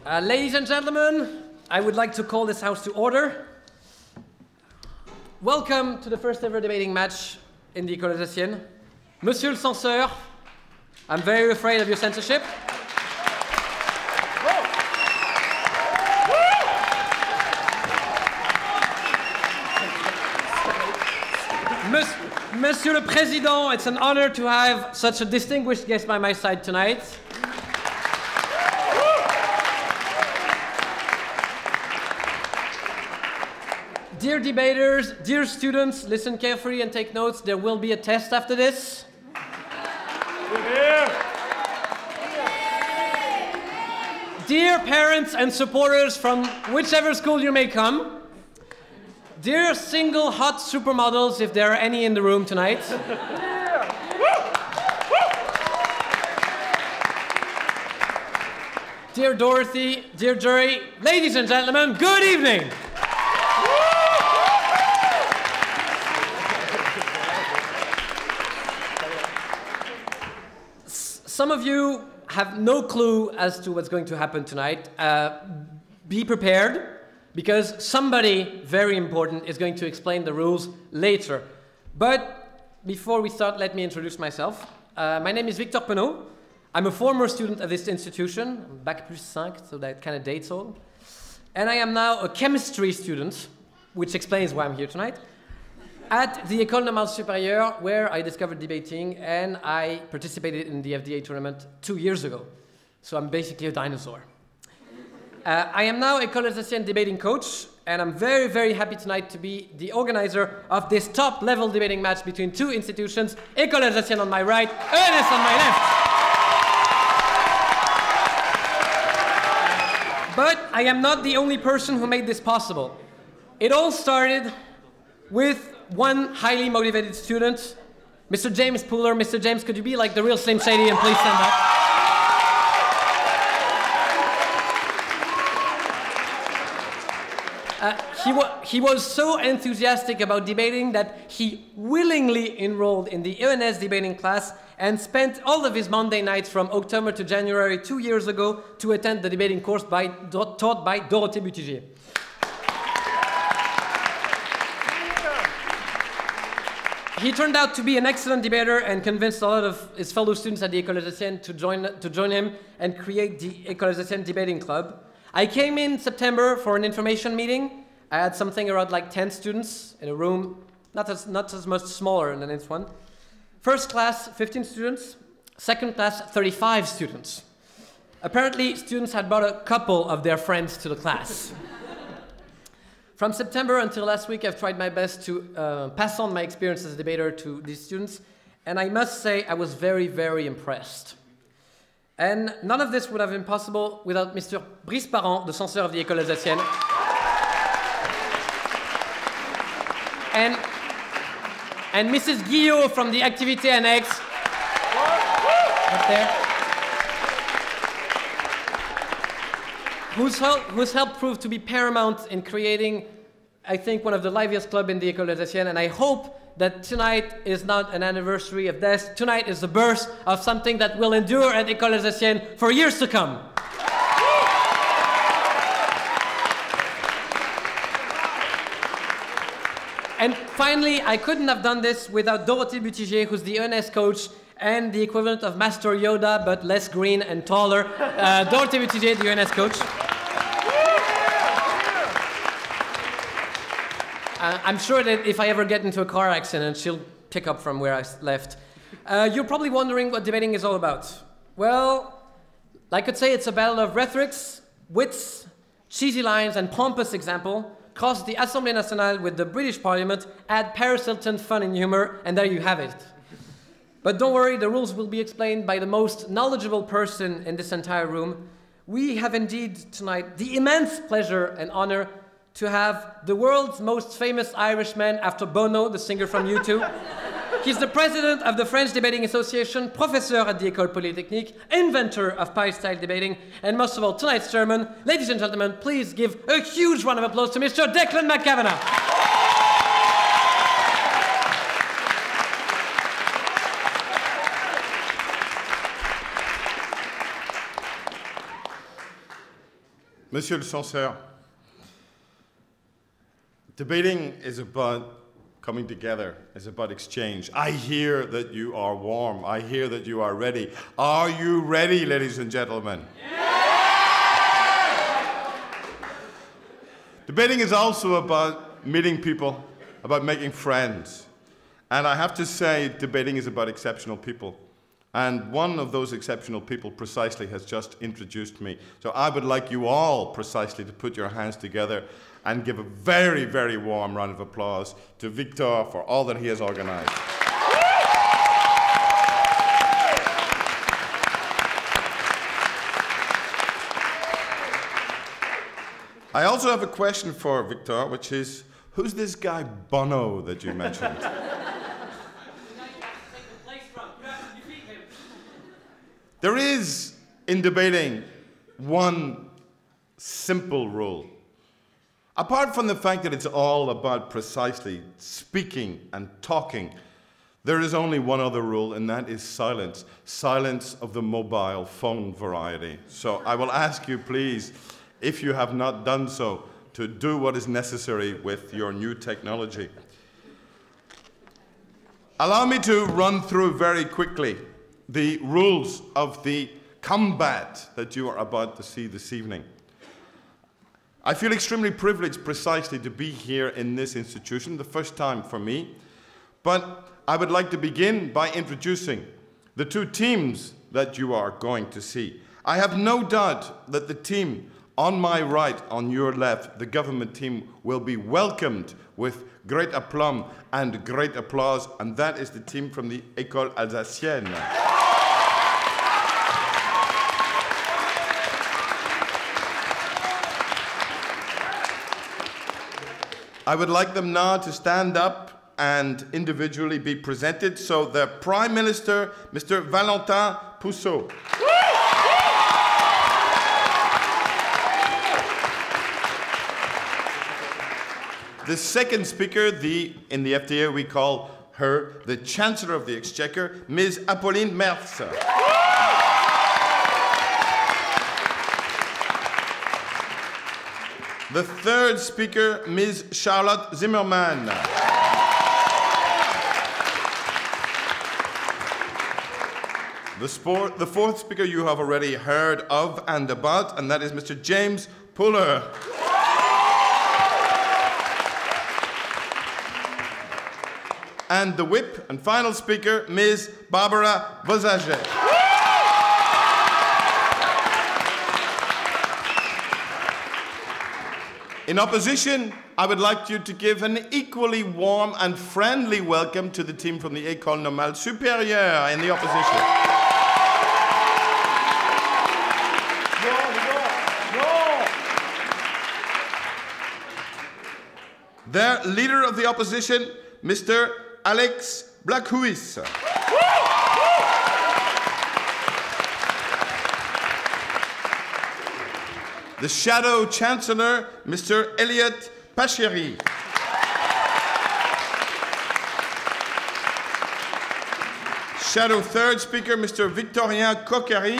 Ladies and gentlemen, I would like to call this house to order. Welcome to the first ever debating match in the École Alsacienne. Monsieur le censeur, I'm very afraid of your censorship. Monsieur le Président, it's an honor to have such a distinguished guest by my side tonight. Dear debaters, dear students, listen carefully and take notes. There will be a test after this. Dear parents and supporters from whichever school you may come. Dear single hot supermodels, if there are any in the room tonight. Dear Dorothy, dear jury, ladies and gentlemen, good evening. Some of you have no clue as to what's going to happen tonight. Be prepared, because somebody very important is going to explain the rules later. But before we start, let me introduce myself. My name is Victor Penaud. I'm a former student of this institution, Bac plus 5, so that kind of dates all. And I am now a chemistry student, which explains why I'm here tonight, at the École Normale Supérieure, where I discovered debating, and I participated in the FDA tournament 2 years ago. So I'm basically a dinosaur. I am now Ecole Alsacienne Debating Coach, and I'm very, very happy tonight to be the organizer of this top-level debating match between two institutions, École Alsacienne on my right, ENS on my left. But I am not the only person who made this possible. It all started with one highly motivated student, Mr. James Pooler. Mr. James, could you be like the real Slim Shady and please stand up? He was so enthusiastic about debating that he willingly enrolled in the ENS debating class and spent all of his Monday nights from October to January 2 years ago to attend the debating course taught by Dorothée Butigier. He turned out to be an excellent debater and convinced a lot of his fellow students at the École Alsacienne to join him and create the École Alsacienne Debating Club. I came in September for an information meeting. I had something around like 10 students in a room, not as much smaller than this one. First class, 15 students. Second class, 35 students. Apparently, students had brought a couple of their friends to the class. From September until last week, I've tried my best to pass on my experience as a debater to these students, and I must say I was very, very impressed. And none of this would have been possible without Mr. Brice Parent, the censeur of the École Alsacienne, and Mrs. Guillot from the Activité Annexe, up there, whose help proved to be paramount in creating, I think, one of the liveliest clubs in the École Alsacienne, and I hope that tonight is not an anniversary of this. Tonight is the birth of something that will endure at École Alsacienne for years to come. And finally, I couldn't have done this without Dorothée Butigier, who's the ENS coach and the equivalent of Master Yoda, but less green and taller. Dorothée Butigier, the ENS coach. I'm sure that if I ever get into a car accident, she'll pick up from where I left. You're probably wondering what debating is all about. Well, I could say it's a battle of rhetorics, wits, cheesy lines, and pompous example. Cross the Assemblée Nationale with the British Parliament, add Paris Hilton fun and humor, and there you have it. But don't worry, the rules will be explained by the most knowledgeable person in this entire room. We have indeed tonight the immense pleasure and honor to have the world's most famous Irishman after Bono, the singer from U2. He's the president of the French Debating Association, professor at the École Polytechnique, inventor of pie-style debating, and most of all, tonight's chairman. Ladies and gentlemen, please give a huge round of applause to Mr. Declan McKavanagh. Monsieur le censeur, debating is about coming together, is about exchange. I hear that you are warm. I hear that you are ready. Are you ready, ladies and gentlemen? Yeah! Debating is also about meeting people, about making friends. And I have to say, debating is about exceptional people. And one of those exceptional people precisely has just introduced me. So I would like you all precisely to put your hands together and give a very, very warm round of applause to Victor for all that he has organized. I also have a question for Victor, which is, who's this guy Bono that you mentioned? There is, in debating, one simple rule. Apart from the fact that it's all about precisely speaking and talking, there is only one other rule, and that is silence. Silence of the mobile phone variety. So I will ask you, please, if you have not done so, to do what is necessary with your new technology. Allow me to run through very quickly the rules of the combat that you are about to see this evening. I feel extremely privileged precisely to be here in this institution, the first time for me, but I would like to begin by introducing the two teams that you are going to see. I have no doubt that the team on my right, on your left, the government team, will be welcomed with great aplomb and great applause, and that is the team from the École Alsacienne. I would like them now to stand up and individually be presented. So the Prime Minister, Mr. Valentin Pousseau. The second speaker, in the FDA we call her the Chancellor of the Exchequer, Ms. Apolline Merz. The third speaker, Ms. Charlotte Zimmermann. The fourth speaker you have already heard of and about, and that is Mr. James Puller. And the whip and final speaker, Ms. Barbara Vozaget. In opposition, I would like you to give an equally warm and friendly welcome to the team from the École Normale Supérieure in the opposition. Their leader of the opposition, Mr. Alex Blackhouis. The Shadow Chancellor, Mr. Elliot Pacheri. Shadow Third Speaker, Mr. Victorien Coquery.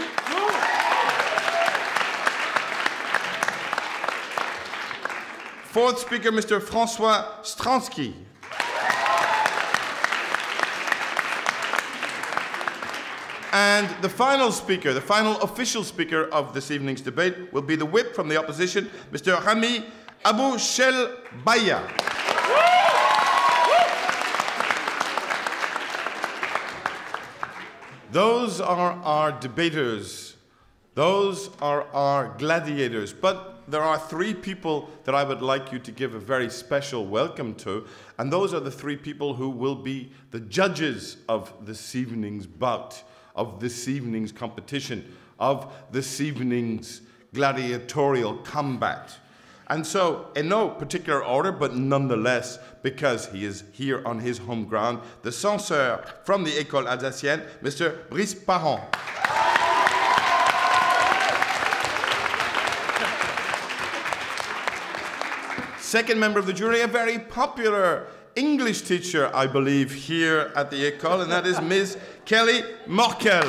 Fourth Speaker, Mr. François Stransky. And the final speaker, the final official speaker of this evening's debate will be the whip from the opposition, Mr. Rami Abou Shel Baya. Those are our debaters. Those are our gladiators. But there are three people that I would like you to give a very special welcome to, and those are the three people who will be the judges of this evening's bout, of this evening's competition, of this evening's gladiatorial combat. And so, in no particular order, but nonetheless, because he is here on his home ground, the censeur from the École Alsacienne, Mr. Brice Parent. Second member of the jury, a very popular English teacher, I believe, here at the École, and that is Ms. Kelly Morkel.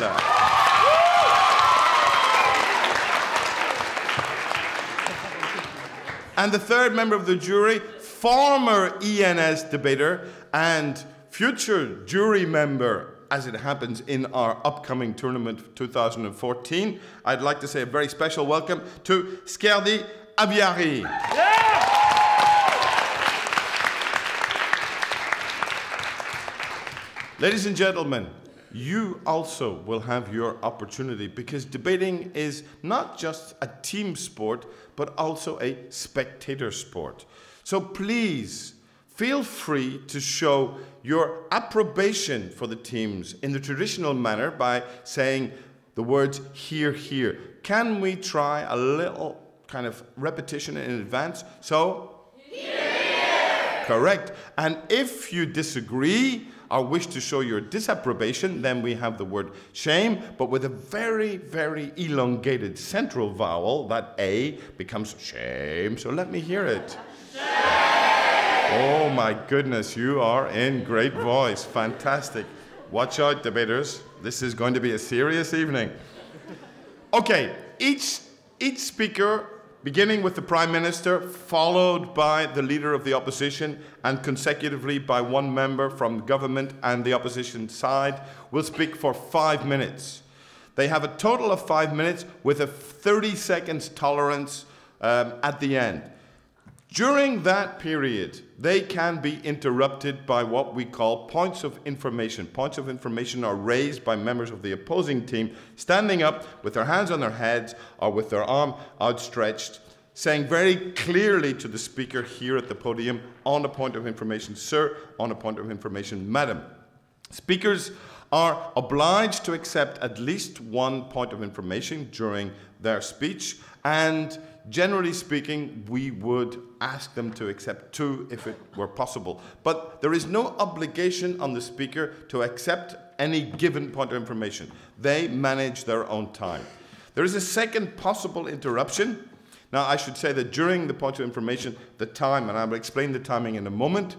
And the third member of the jury, former ENS debater and future jury member, as it happens in our upcoming tournament 2014. I'd like to say a very special welcome to Skerdi Abiari. Ladies and gentlemen, you also will have your opportunity, because debating is not just a team sport, but also a spectator sport. So please, feel free to show your approbation for the teams in the traditional manner by saying the words "hear, hear." Can we try a little kind of repetition in advance? So, hear, hear. Correct. And if you disagree or wish to show your disapprobation, then we have the word shame, but with a very, very elongated central vowel. That A becomes shame. So let me hear it. Oh my goodness, you are in great voice. Fantastic. Watch out, debaters. This is going to be a serious evening. Okay, each speaker, beginning with the Prime Minister, followed by the Leader of the Opposition, and consecutively by one member from the government and the opposition side, will speak for 5 minutes. They have a total of 5 minutes with a 30 seconds tolerance at the end. During that period, they can be interrupted by what we call points of information. Points of information are raised by members of the opposing team, standing up with their hands on their heads or with their arm outstretched, saying very clearly to the speaker here at the podium, on a point of information, sir, on a point of information, madam. Speakers are obliged to accept at least one point of information during their speech, and generally speaking, we would ask them to accept 2 if it were possible. But there is no obligation on the speaker to accept any given point of information. They manage their own time. There is a second possible interruption. Now, I should say that during the point of information, the time, and I will explain the timing in a moment,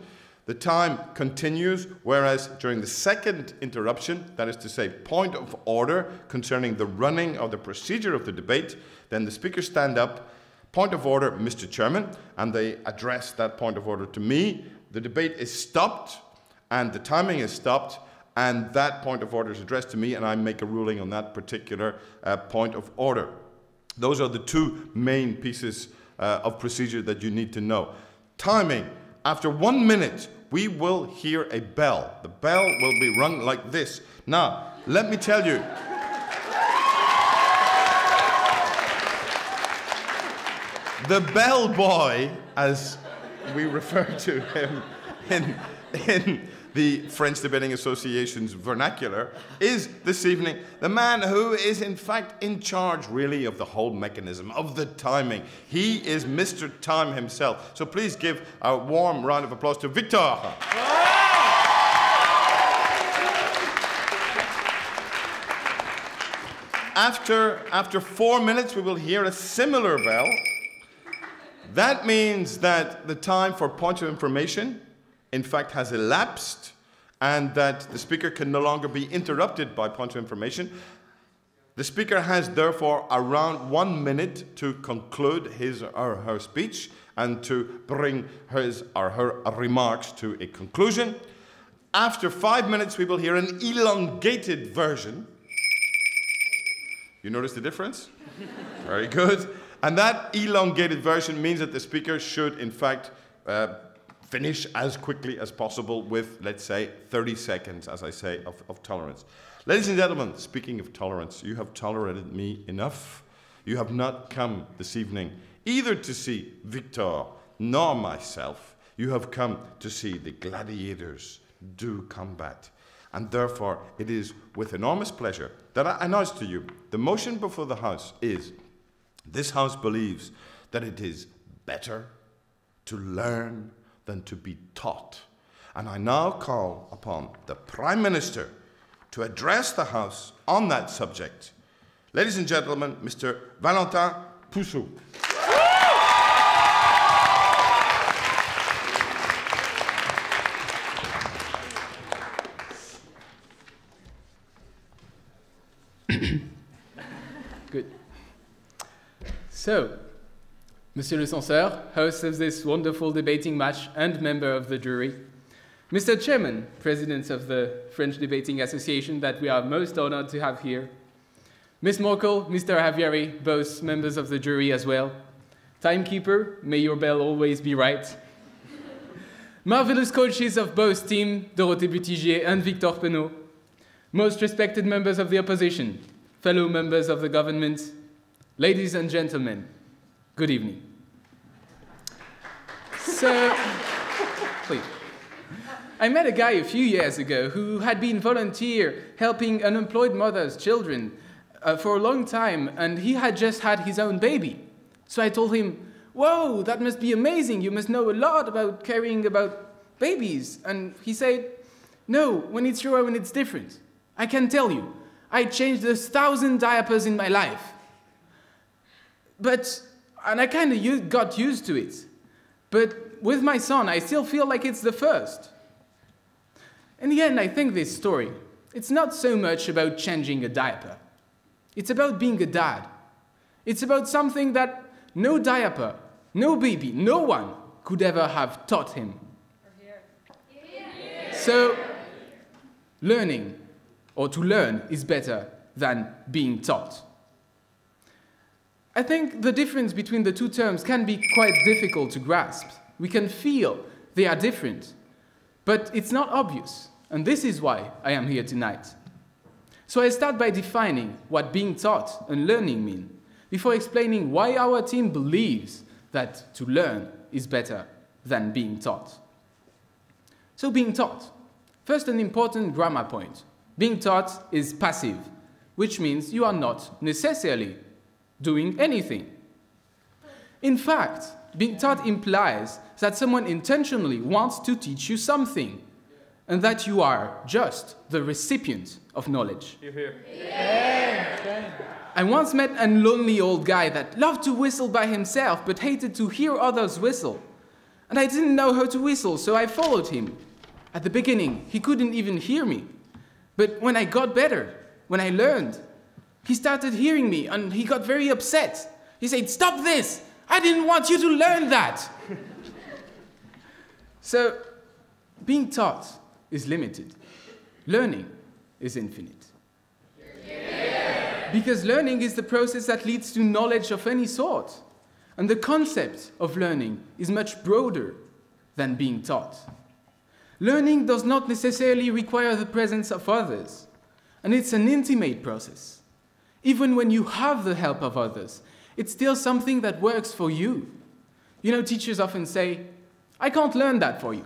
the time continues, whereas during the second interruption, that is to say, point of order concerning the running of the procedure of the debate, then the speakers stand up, point of order, Mr. Chairman, and they address that point of order to me. The debate is stopped, and the timing is stopped, and that point of order is addressed to me, and I make a ruling on that particular point of order. Those are the 2 main pieces of procedure that you need to know. Timing. After 1 minute, we will hear a bell. The bell will be rung like this. Now, let me tell you, the bell boy, as we refer to him in the French Debating Association's vernacular, is this evening the man who is in fact in charge really of the whole mechanism, of the timing. He is Mr. Time himself. So please give a warm round of applause to Victor. After 4 minutes, we will hear a similar bell. That means that the time for point of information, in fact, has elapsed, and that the speaker can no longer be interrupted by point of information. The speaker has therefore around 1 minute to conclude his or her speech and to bring his or her remarks to a conclusion. After 5 minutes, we will hear an elongated version. You notice the difference? Very good. And that elongated version means that the speaker should, in fact, finish as quickly as possible with, let's say, 30 seconds, as I say, of tolerance. Ladies and gentlemen, speaking of tolerance, you have tolerated me enough. You have not come this evening either to see Victor nor myself. You have come to see the gladiators do combat. And therefore, it is with enormous pleasure that I announce to you the motion before the House is: this House believes that it is better to learn than to be taught. And I now call upon the Prime Minister to address the House on that subject. Ladies and gentlemen, Mr. Valentin Poussou. Good. So, Monsieur le censeur, host of this wonderful debating match and member of the jury, Mr. Chairman, President of the French Debating Association that we are most honored to have here, Miss Morkel, Mr. Javieri, both members of the jury as well, timekeeper, may your bell always be right, marvelous coaches of both team, Dorothée Butigier and Victor Penaud, most respected members of the opposition, fellow members of the government, ladies and gentlemen, good evening. So, please. I met a guy a few years ago who had been volunteer helping unemployed mothers' children for a long time, and he had just had his own baby. So I told him, whoa, that must be amazing. You must know a lot about caring about babies. And he said, no, when it's your own, it's different. I can tell you, I changed 1,000 diapers in my life. And I kind of got used to it. But with my son, I still feel like it's the first. In the end, I think this story, it's not so much about changing a diaper. It's about being a dad. It's about something that no diaper, no baby, no one could ever have taught him. So, learning, or to learn, is better than being taught. I think the difference between the two terms can be quite difficult to grasp. We can feel they are different, but it's not obvious, and this is why I am here tonight. So I start by defining what being taught and learning mean, before explaining why our team believes that to learn is better than being taught. So being taught. First, an important grammar point. Being taught is passive, which means you are not necessarily doing anything. In fact, being taught implies that someone intentionally wants to teach you something, and that you are just the recipient of knowledge. I once met a lonely old guy that loved to whistle by himself but hated to hear others whistle. And I didn't know how to whistle, so I followed him. At the beginning, he couldn't even hear me. But when I got better, when I learned, he started hearing me and he got very upset. He said, "Stop this! I didn't want you to learn that!" So, being taught is limited. Learning is infinite. Because learning is the process that leads to knowledge of any sort. And the concept of learning is much broader than being taught. Learning does not necessarily require the presence of others, and it's an intimate process. Even when you have the help of others, it's still something that works for you. You know, teachers often say, "I can't learn that for you.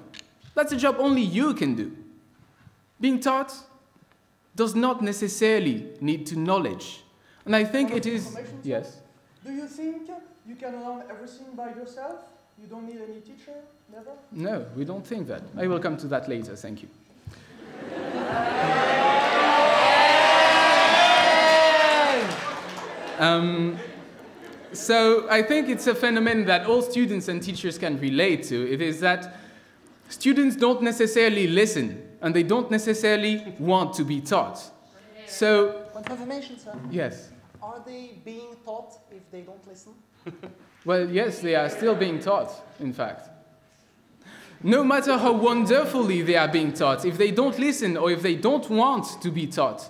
That's a job only you can do." Being taught does not necessarily need to knowledge. And I think it is... Yes? Do you think you can learn everything by yourself? You don't need any teacher? Never? No, we don't think that. I will come to that later, thank you. So I think it's a phenomenon that all students and teachers can relate to. It is that students don't necessarily listen, and they don't necessarily want to be taught. So... One confirmation, sir. Yes. Are they being taught if they don't listen? Well, yes, they are still being taught, in fact. No matter how wonderfully they are being taught, if they don't listen or if they don't want to be taught,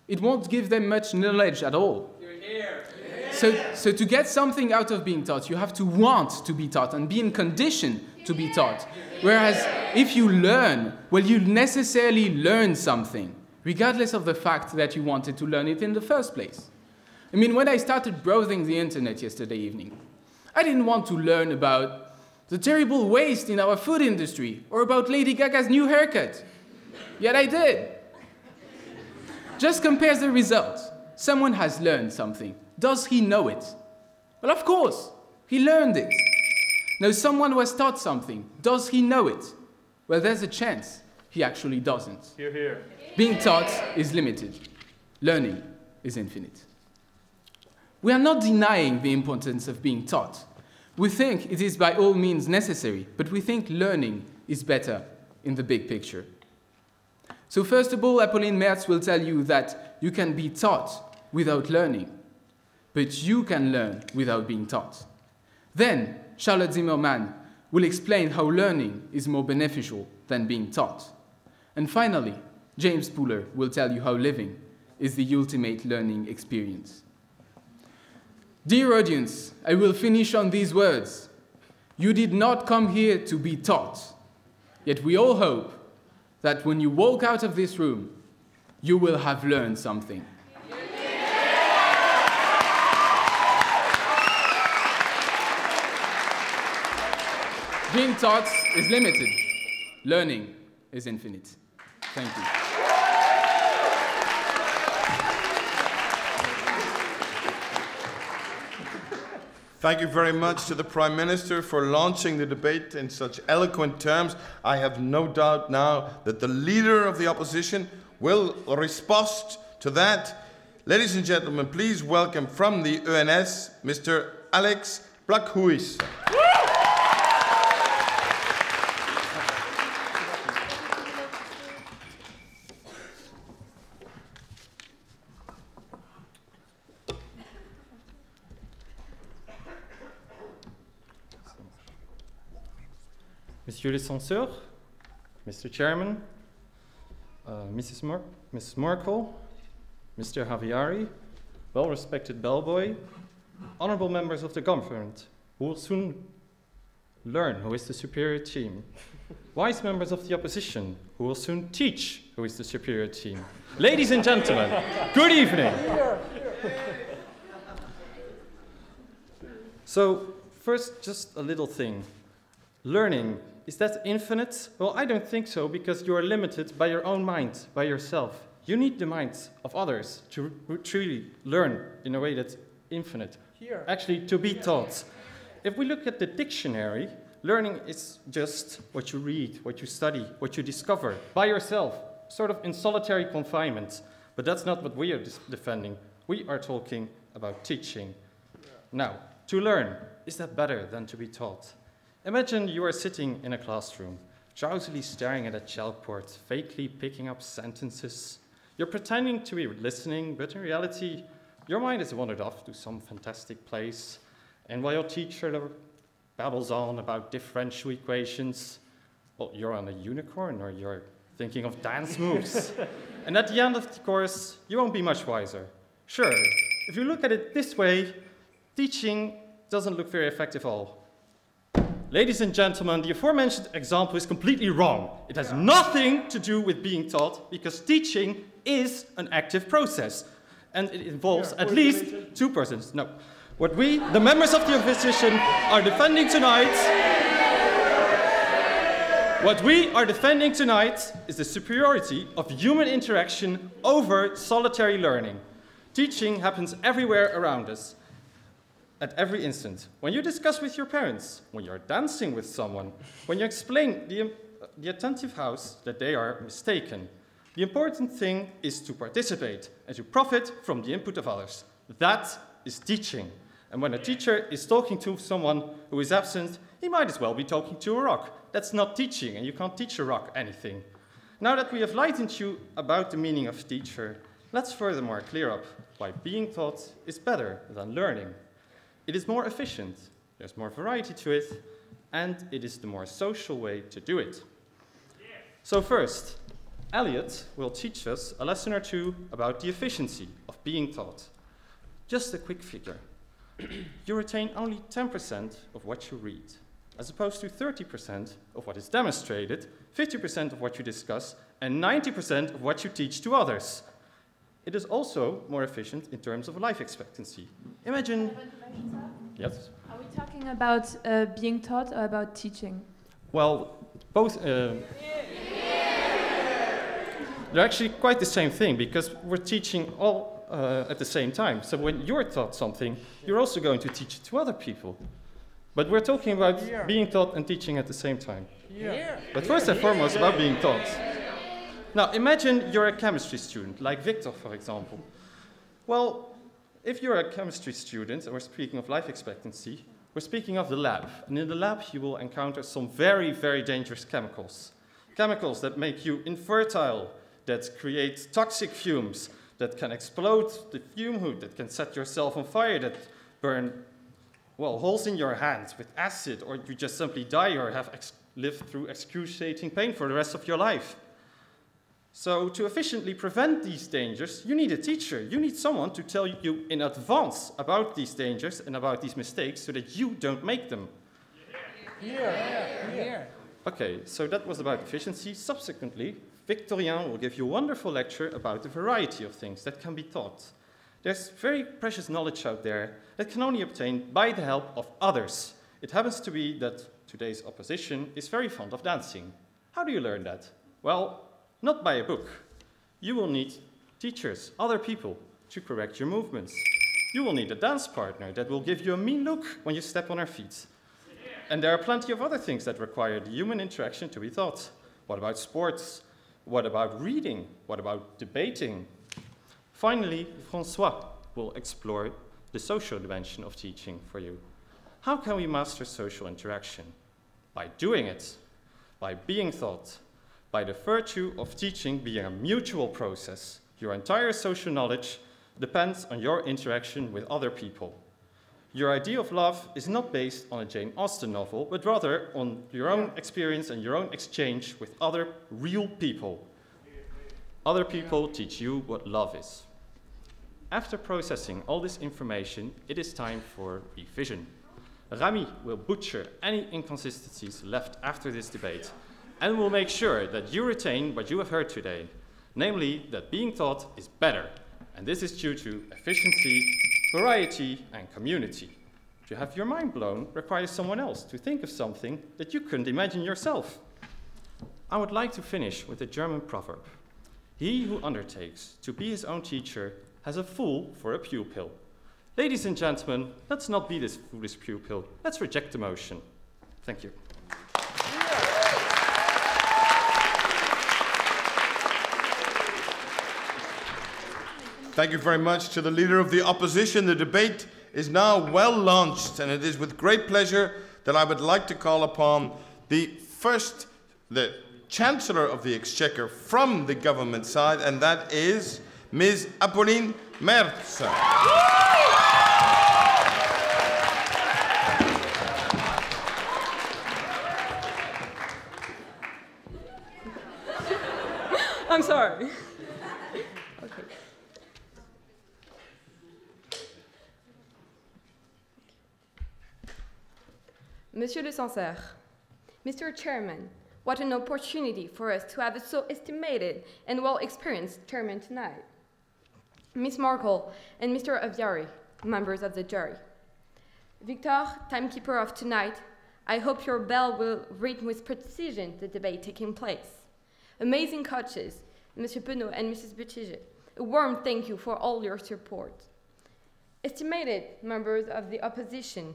it won't give them much knowledge at all. So to get something out of being taught, you have to want to be taught and be in condition to be taught. Whereas if you learn, well, you necessarily learn something, regardless of the fact that you wanted to learn it in the first place. I mean, when I started browsing the internet yesterday evening, I didn't want to learn about the terrible waste in our food industry or about Lady Gaga's new haircut. Yet I did. Just compare the results. Someone has learned something. Does he know it? Well, of course, he learned it. Now, someone was taught something. Does he know it? Well, there's a chance he actually doesn't. Hear, hear. Being taught is limited. Learning is infinite. We are not denying the importance of being taught. We think it is by all means necessary, but we think learning is better in the big picture. So first of all, Apolline Mertz will tell you that you can be taught without learning, but you can learn without being taught. Then, Charlotte Zimmerman will explain how learning is more beneficial than being taught. And finally, James Puller will tell you how living is the ultimate learning experience. Dear audience, I will finish on these words. You did not come here to be taught, yet we all hope that when you walk out of this room, you will have learned something. Being taught is limited. Learning is infinite. Thank you. Thank you very much to the Prime Minister for launching the debate in such eloquent terms. I have no doubt now that the leader of the opposition will respond to that. Ladies and gentlemen, please welcome from the ENS, Mr. Alex Blakhuis. Monsieur le censeur, Mr. Chairman, Mrs. Merkel, Mr. Javiari, well-respected bellboy, honorable members of the government, who will soon learn who is the superior team, wise members of the opposition, who will soon teach who is the superior team. Ladies and gentlemen, good evening. So, first, just a little thing. Learning, is that infinite? Well, I don't think so, because you are limited by your own mind, by yourself. You need the minds of others to truly learn in a way that's infinite. Actually, to be taught. If we look at the dictionary, learning is just what you read, what you study, what you discover by yourself, sort of in solitary confinement. But that's not what we are defending. We are talking about teaching. Now, to learn, is that better than to be taught? Imagine you are sitting in a classroom, drowsily staring at a chalkboard, vaguely picking up sentences. You're pretending to be listening, but in reality, your mind has wandered off to some fantastic place. And while your teacher babbles on about differential equations, well, you're on a unicorn or you're thinking of dance moves. And at the end of the course, you won't be much wiser. Sure, if you look at it this way, teaching doesn't look very effective at all. Ladies and gentlemen, the aforementioned example is completely wrong. It has nothing to do with being taught, because teaching is an active process. And it involves at least two persons. No. What we, the members of the opposition, are defending tonight, is the superiority of human interaction over solitary learning. Teaching happens everywhere around us. At every instant, when you discuss with your parents, when you're dancing with someone, when you explain the attentive house that they are mistaken, the important thing is to participate and to profit from the input of others. That is teaching. And when a teacher is talking to someone who is absent, he might as well be talking to a rock. That's not teaching, and you can't teach a rock anything. Now that we have enlightened you about the meaning of teacher, let's furthermore clear up why being taught is better than learning. It is more efficient, there's more variety to it, and it is the more social way to do it. So first, Elliot will teach us a lesson or two about the efficiency of being taught. Just a quick figure. You retain only 10% of what you read, as opposed to 30% of what is demonstrated, 50% of what you discuss, and 90% of what you teach to others. It is also more efficient in terms of life expectancy. Imagine... Yes? Are we talking about being taught or about teaching? Well, both... They're actually quite the same thing, because we're teaching all at the same time. So when you're taught something, you're also going to teach it to other people. But we're talking about being taught and teaching at the same time. But first and foremost, about being taught. Now, imagine you're a chemistry student, like Victor, for example. Well, if you're a chemistry student, and we're speaking of life expectancy, we're speaking of the lab. And in the lab, you will encounter some very, very dangerous chemicals. Chemicals that make you infertile, that create toxic fumes, that can explode the fume hood, that can set yourself on fire, that burn well, holes in your hands with acid, or you just simply die or have lived through excruciating pain for the rest of your life. So to efficiently prevent these dangers, you need a teacher. You need someone to tell you in advance about these dangers and about these mistakes so that you don't make them. Okay, so that was about efficiency. Subsequently, Victorien will give you a wonderful lecture about the variety of things that can be taught. There's very precious knowledge out there that can only be obtained by the help of others. It happens to be that today's opposition is very fond of dancing. How do you learn that? Well, not by a book. You will need teachers, other people, to correct your movements. You will need a dance partner that will give you a mean look when you step on her feet. And there are plenty of other things that require the human interaction to be taught. What about sports? What about reading? What about debating? Finally, François will explore the social dimension of teaching for you. How can we master social interaction? By doing it, by being taught, by the virtue of teaching being a mutual process. Your entire social knowledge depends on your interaction with other people. Your idea of love is not based on a Jane Austen novel, but rather on your own experience and your own exchange with other real people. Other people teach you what love is. After processing all this information, it is time for revision. Rami will butcher any inconsistencies left after this debate and will make sure that you retain what you have heard today, namely that being taught is better, and this is due to efficiency, variety, and community. To have your mind blown requires someone else to think of something that you couldn't imagine yourself. I would like to finish with a German proverb. He who undertakes to be his own teacher has a fool for a pupil. Ladies and gentlemen, let's not be this foolish pupil. Let's reject the motion. Thank you. Thank you very much to the leader of the opposition. The debate is now well launched, and it is with great pleasure that I would like to call upon the Chancellor of the Exchequer from the government side, and that is Ms. Apolline Merz. I'm sorry. Monsieur le Censeur, Mr. Chairman, what an opportunity for us to have a so estimated and well-experienced chairman tonight. Miss Markle and Mr. Aviary, members of the jury. Victor, timekeeper of tonight, I hope your bell will read with precision the debate taking place. Amazing coaches, Monsieur Penaud and Mrs. Buttigieg, a warm thank you for all your support. Estimated members of the opposition,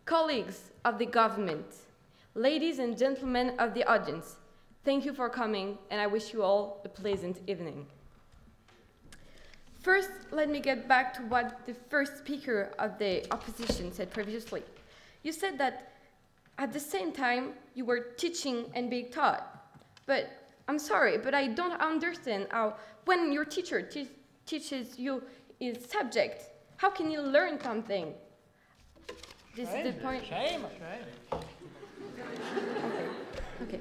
colleagues of the government, ladies and gentlemen of the audience, thank you for coming, and I wish you all a pleasant evening. First, let me get back to what the first speaker of the opposition said previously. You said that at the same time you were teaching and being taught, but I'm sorry, but I don't understand how when your teacher teaches you his subject, how can you learn something? This is the point. Okay.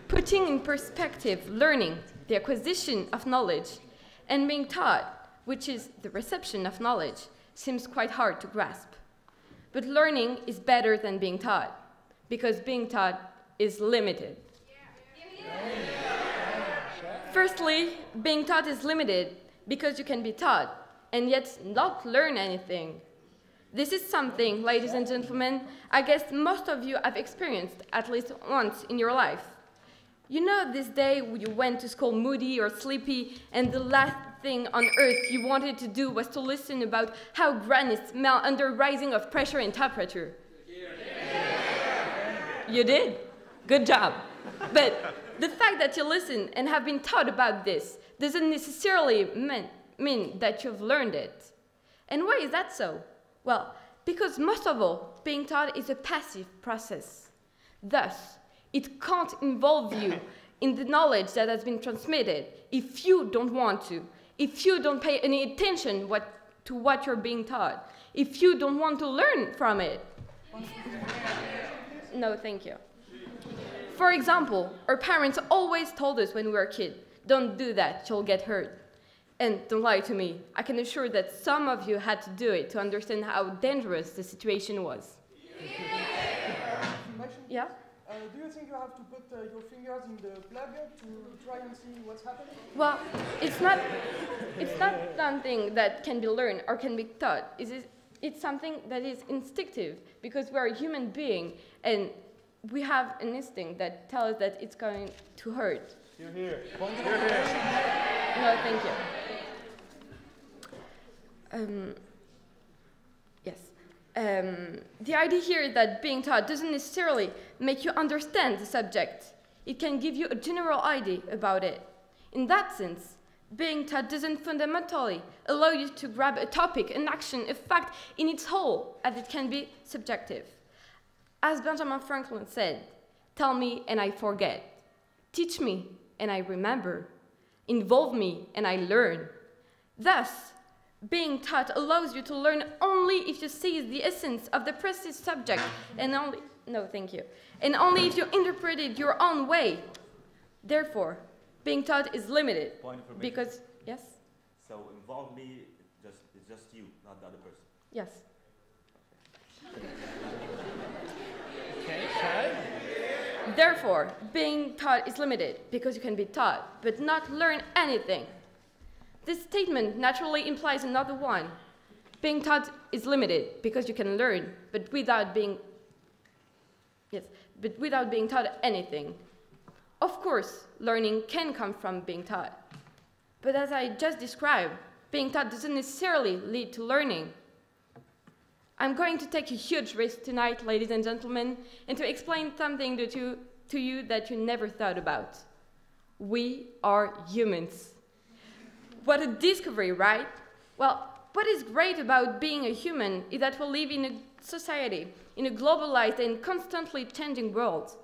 Putting in perspective learning, the acquisition of knowledge, and being taught, which is the reception of knowledge, seems quite hard to grasp. But learning is better than being taught, because being taught is limited. Firstly, being taught is limited because you can be taught and yet not learn anything. This is something, ladies and gentlemen, I guess most of you have experienced at least once in your life. You know this day you went to school moody or sleepy, and the last thing on earth you wanted to do was to listen about how granites melt under rising of pressure and temperature. You did? Good job. But the fact that you listen and have been taught about this doesn't necessarily mean that you've learned it. And why is that so? Well, because most of all, being taught is a passive process. Thus, it can't involve you in the knowledge that has been transmitted if you don't want to, if you don't pay any attention to what you're being taught, if you don't want to learn from it. No, thank you. For example, our parents always told us when we were kids, don't do that, you'll get hurt. And don't lie to me, I can assure that some of you had to do it to understand how dangerous the situation was. Yeah? Do you think you have to put your fingers in the plug to try and see what's happening? Well, it's not something that can be learned or can be taught. It's something that is instinctive because we're a human being and we have an instinct that tells us that it's going to hurt. You're here. No, thank you. Yes. The idea here is that being taught doesn't necessarily make you understand the subject. It can give you a general idea about it. In that sense, being taught doesn't fundamentally allow you to grab a topic, an action, a fact in its whole, as it can be subjective. As Benjamin Franklin said, tell me and I forget. Teach me and I remember. Involve me and I learn. Thus, being taught allows you to learn only if you seize the essence of the precise subject and only, no, thank you, and only if you interpret it your own way. Therefore, being taught is limited Point of because, yes? So involve me, it's just you, not the other person. Yes. Therefore, being taught is limited because you can be taught, but not learn anything. This statement naturally implies another one. Being taught is limited because you can learn, but without being taught anything. Of course, learning can come from being taught. But as I just described, being taught doesn't necessarily lead to learning. I'm going to take a huge risk tonight, ladies and gentlemen, and to explain something to you that you never thought about. We are humans. What a discovery, right? Well, what is great about being a human is that we live in a society, in a globalized and constantly changing world.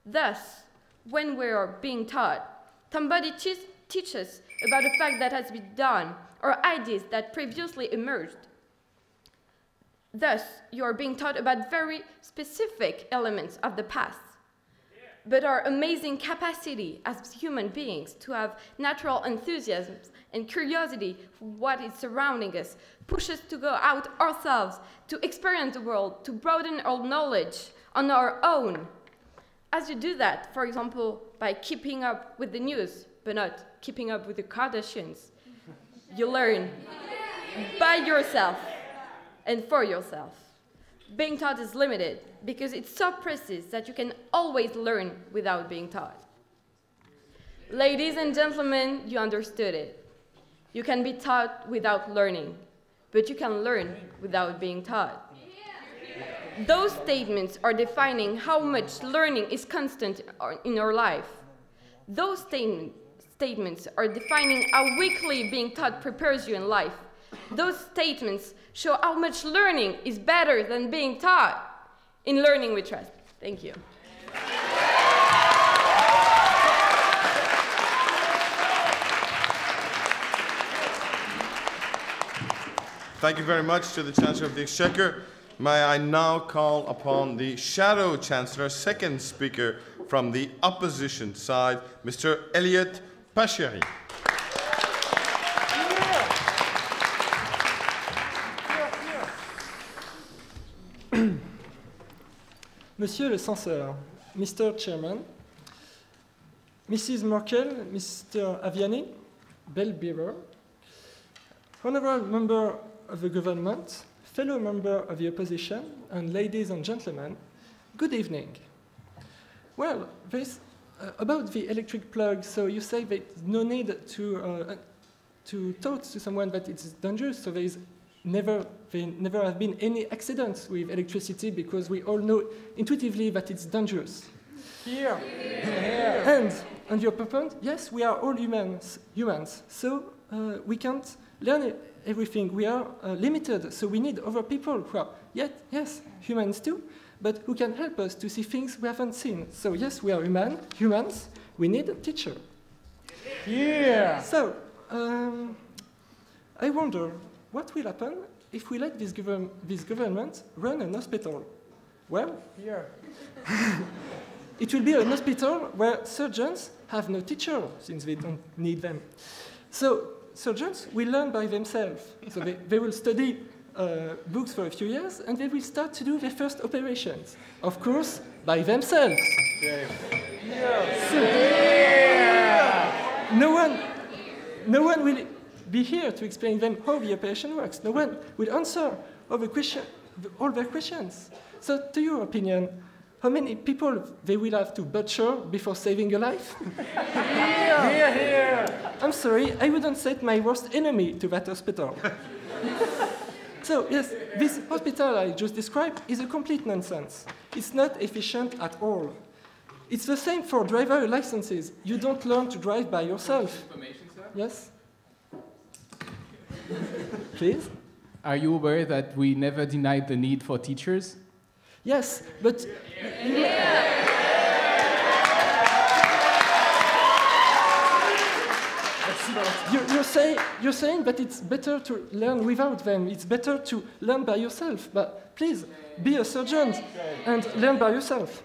Thus, when we are being taught, somebody teaches about a fact that has been done or ideas that previously emerged. Thus, you are being taught about very specific elements of the past. But our amazing capacity as human beings to have natural enthusiasm and curiosity for what is surrounding us push us to go out ourselves, to experience the world, to broaden our knowledge on our own. As you do that, for example, by keeping up with the news, but not keeping up with the Kardashians, you learn by yourself and for yourself. Being taught is limited because it's so precise that you can always learn without being taught. Ladies and gentlemen, you understood it. You can be taught without learning, but you can learn without being taught. Those statements are defining how much learning is constant in our life. Those statements are defining how weekly being taught prepares you in life. Those statements show how much learning is better than being taught. In learning we trust. Thank you. Thank you very much to the Chancellor of the Exchequer. May I now call upon the Shadow Chancellor, second speaker from the opposition side, Mr. Elliot Pacheri. Monsieur le censeur, Mr. Chairman, Mrs. Merkel, Mr. Aviani, Bell Beaver, honorable member of the government, fellow member of the opposition, and ladies and gentlemen, good evening. Well, about the electric plug, so you say there's no need to talk to someone that it's dangerous, so there never have been any accidents with electricity because we all know intuitively that it's dangerous. Here. And your point, yes, we are all humans, so we can't learn everything. We are limited, so we need other people who are, yes, humans too, but who can help us to see things we haven't seen. So yes, we are humans, we need a teacher. Here. So, I wonder, what will happen if we let this government run an hospital? Well, Here. it will be an hospital where surgeons have no teacher, since they don't need them. So surgeons will learn by themselves. So they will study books for a few years, and they will start to do their first operations. Of course, by themselves. So, no one will be here to explain them how the operation works. No one will answer all their questions. So, to your opinion, how many people they will have to butcher before saving a life? Here. I'm sorry, I wouldn't set my worst enemy to that hospital. So, yes, this hospital I just described is a complete nonsense. It's not efficient at all. It's the same for driver licenses. You don't learn to drive by yourself. Yes? Please? Are you aware that we never denied the need for teachers? Yes, but... You're saying that it's better to learn without them. It's better to learn by yourself. But please, be a surgeon and learn by yourself.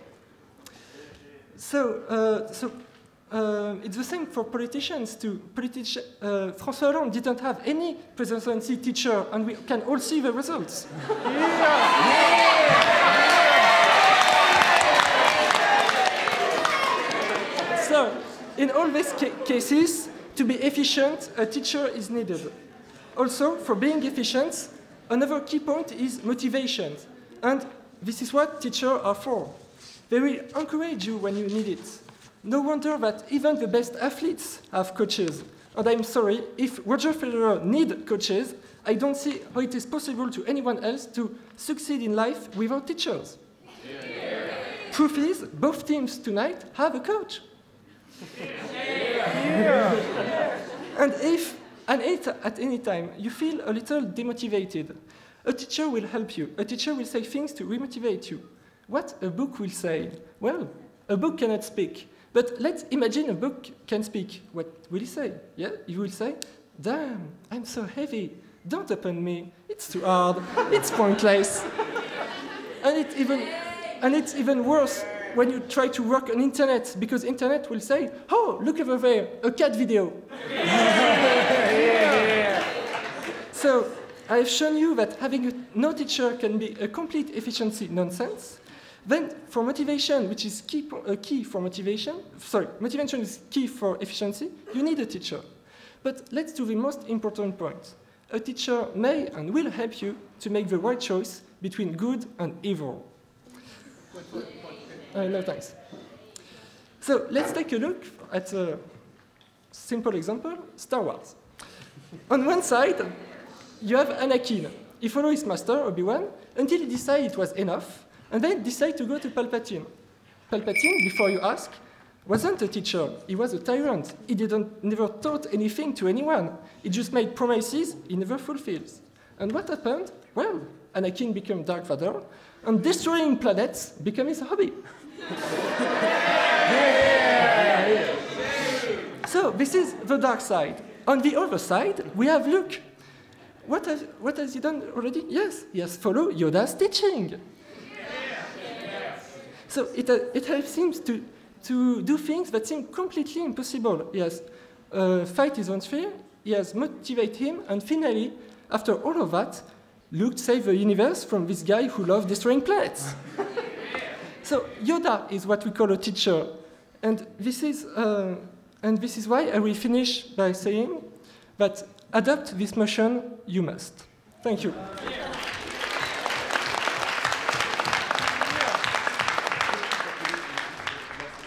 So it's the same for politicians too. François Hollande didn't have any presidency teacher, and we can all see the results. So, in all these cases, to be efficient, a teacher is needed. Also, for being efficient, another key point is motivation. And this is what teachers are for. They will encourage you when you need it. No wonder that even the best athletes have coaches. And I'm sorry, if Roger Federer needs coaches, I don't see how it is possible to anyone else to succeed in life without teachers. Proof is, both teams tonight have a coach. And if at any time you feel a little demotivated, a teacher will help you. A teacher will say things to remotivate you. What a book will say? Well, a book cannot speak. But let's imagine a book can speak. What will he say? Yeah, he will say, "Damn, I'm so heavy. Don't open me. It's too hard. It's pointless." And it's even worse when you try to work on internet, because internet will say, "Oh, look over there, a cat video." So I've shown you that having no teacher can be a complete efficiency nonsense. Then for motivation, which is key for motivation, motivation is key for efficiency, you need a teacher. But let's do the most important point. A teacher may and will help you to make the right choice between good and evil. No thanks. So let's take a look at a simple example, Star Wars. On one side, you have Anakin. He follows his master, Obi-Wan, until he decides it was enough, and then decide to go to Palpatine. Palpatine, before you ask, wasn't a teacher. He was a tyrant. He never taught anything to anyone. He just made promises he never fulfills. And what happened? Well, Anakin became Darth Vader, and destroying planets became his hobby. So this is the dark side. On the other side, we have Luke. What has he done already? Yes, he has followed Yoda's teaching. So it helps him to do things that seem completely impossible. He has fight his own fear, he has motivated him, and finally, after all of that, Luke saved the universe from this guy who loves destroying planets. So Yoda is what we call a teacher, and this is why I will finish by saying that adopt this motion you must. Thank you.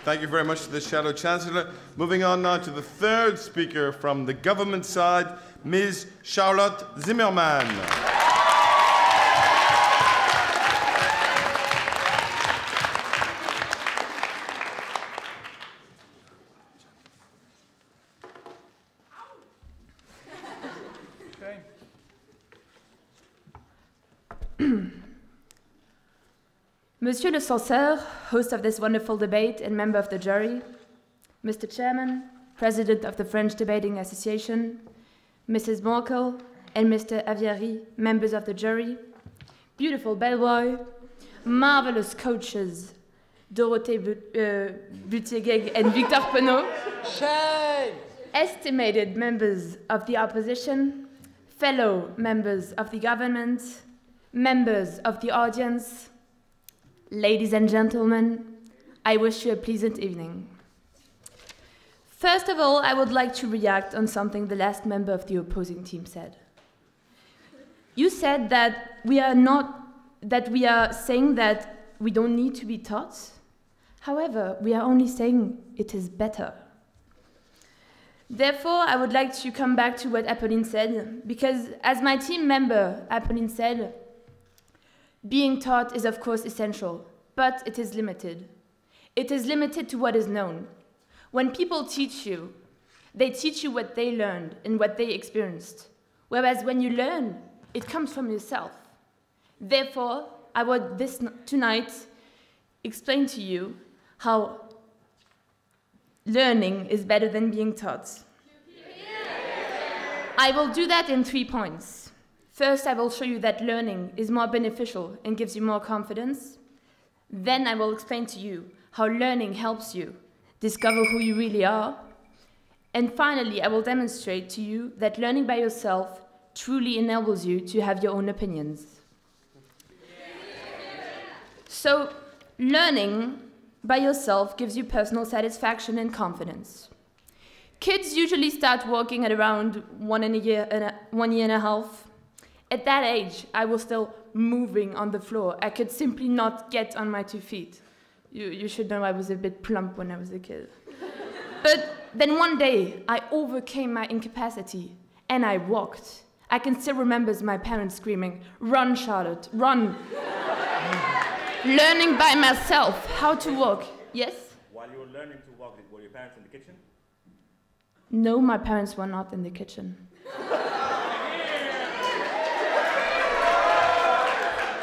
Thank you very much to the Shadow Chancellor. Moving on now to the third speaker from the government side, Ms. Charlotte Zimmermann. Monsieur le censeur, host of this wonderful debate and member of the jury, Mr. Chairman, President of the French Debating Association, Mrs. Merkel, and Mr. Aviary, members of the jury, beautiful bellboy, marvelous coaches, Dorothée Buttigieg and Victor Penaud, estimated members of the opposition, fellow members of the government, members of the audience, ladies and gentlemen, I wish you a pleasant evening. First of all, I would like to react on something the last member of the opposing team said. You said that we are saying that we don't need to be taught. However, we are only saying it is better. Therefore, I would like to come back to what Apolline said, because as my team member, Apolline said, being taught is of course essential, but it is limited. It is limited to what is known. When people teach you, they teach you what they learned and what they experienced. Whereas when you learn, it comes from yourself. Therefore, I would tonight explain to you how learning is better than being taught. I will do that in 3 points. First, I will show you that learning is more beneficial and gives you more confidence. Then I will explain to you how learning helps you discover who you really are. And finally, I will demonstrate to you that learning by yourself truly enables you to have your own opinions. So, learning by yourself gives you personal satisfaction and confidence. Kids usually start walking at around 1 year and a half. At that age, I was still moving on the floor. I could simply not get on my 2 feet. You should know I was a bit plump when I was a kid. But then one day, I overcame my incapacity and I walked. I can still remember my parents screaming, "Run, Charlotte, run!" Learning by myself how to walk. Yes? While you were learning to walk, were your parents in the kitchen? No, my parents were not in the kitchen.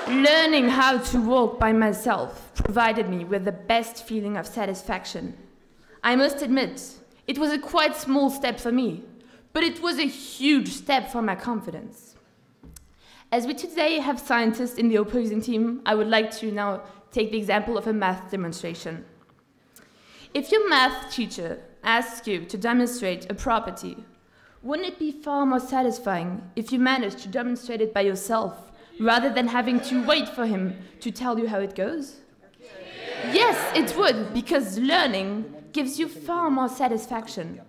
Learning how to walk by myself provided me with the best feeling of satisfaction. I must admit, it was a quite small step for me, but it was a huge step for my confidence. As we today have scientists in the opposing team, I would like to now take the example of a math demonstration. If your math teacher asks you to demonstrate a property, wouldn't it be far more satisfying if you managed to demonstrate it by yourself rather than having to wait for him to tell you how it goes? Yes, it would, because learning gives you far more satisfaction.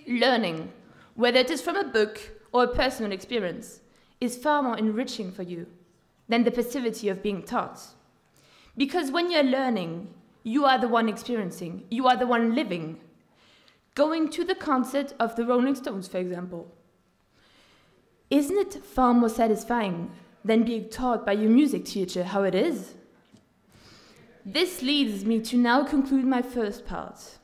Learning, whether it is from a book or a personal experience, is far more enriching for you than the passivity of being taught. Because when you're learning, you are the one experiencing, you are the one living. Going to the concert of the Rolling Stones, for example. Isn't it far more satisfying than being taught by your music teacher how it is? This leads me to now conclude my first part.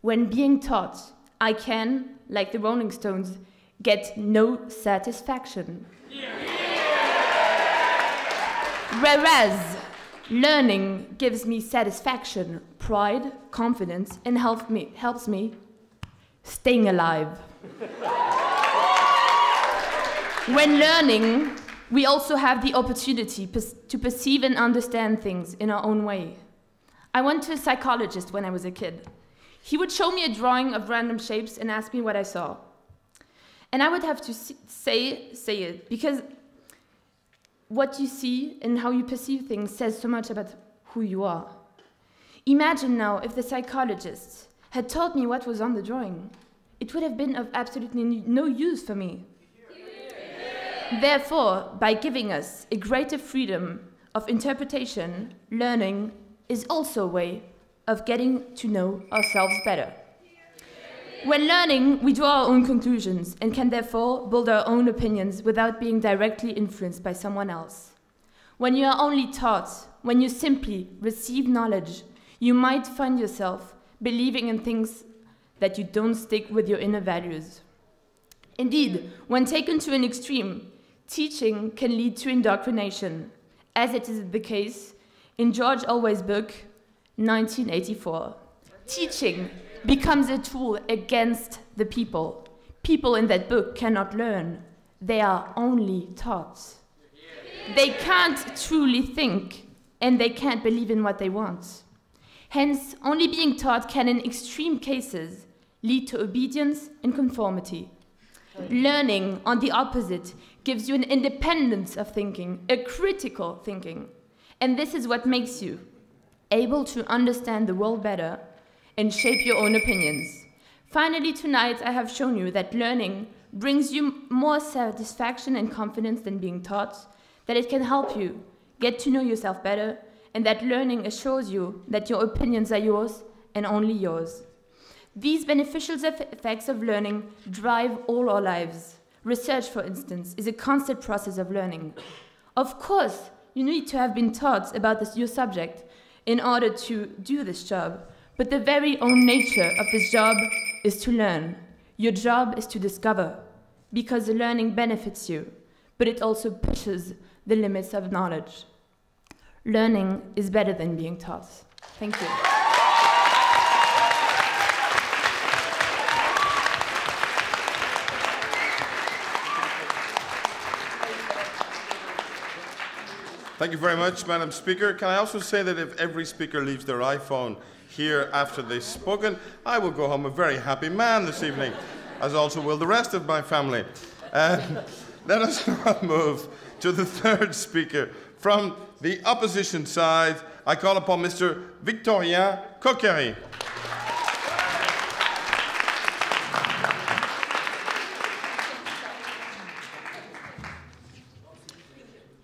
When being taught, I can, like the Rolling Stones, get no satisfaction. Whereas learning gives me satisfaction, pride, confidence, and helps me staying alive. When learning, we also have the opportunity to perceive and understand things in our own way. I went to a psychologist when I was a kid. He would show me a drawing of random shapes and ask me what I saw. And I would have to say it, because what you see and how you perceive things says so much about who you are. Imagine now if the psychologist had told me what was on the drawing. It would have been of absolutely no use for me. Therefore, by giving us a greater freedom of interpretation, learning is also a way of getting to know ourselves better. When learning, we draw our own conclusions and can therefore build our own opinions without being directly influenced by someone else. When you are only taught, when you simply receive knowledge, you might find yourself believing in things that you don't stick with your inner values. Indeed, when taken to an extreme, teaching can lead to indoctrination, as it is the case in George Orwell's book, 1984. Teaching becomes a tool against the people. People in that book cannot learn. they are only taught. They can't truly think, and they can't believe in what they want. Hence, only being taught can, in extreme cases, lead to obedience and conformity. Learning, on the opposite, gives you an independence of thinking, a critical thinking. And this is what makes you able to understand the world better and shape your own opinions. Finally, tonight I have shown you that learning brings you more satisfaction and confidence than being taught, that it can help you get to know yourself better, and that learning assures you that your opinions are yours and only yours. These beneficial effects of learning drive all our lives. Research, for instance, is a constant process of learning. Of course, you need to have been taught about your subject in order to do this job, but the very own nature of this job is to learn. Your job is to discover, because learning benefits you, but it also pushes the limits of knowledge. Learning is better than being taught. Thank you. Thank you very much, Madam Speaker. Can I also say that if every speaker leaves their iPhone here after they've spoken, I will go home a very happy man this evening, as also will the rest of my family. Let us now move to the third speaker. From the opposition side, I call upon Mr. Victorien Coquery.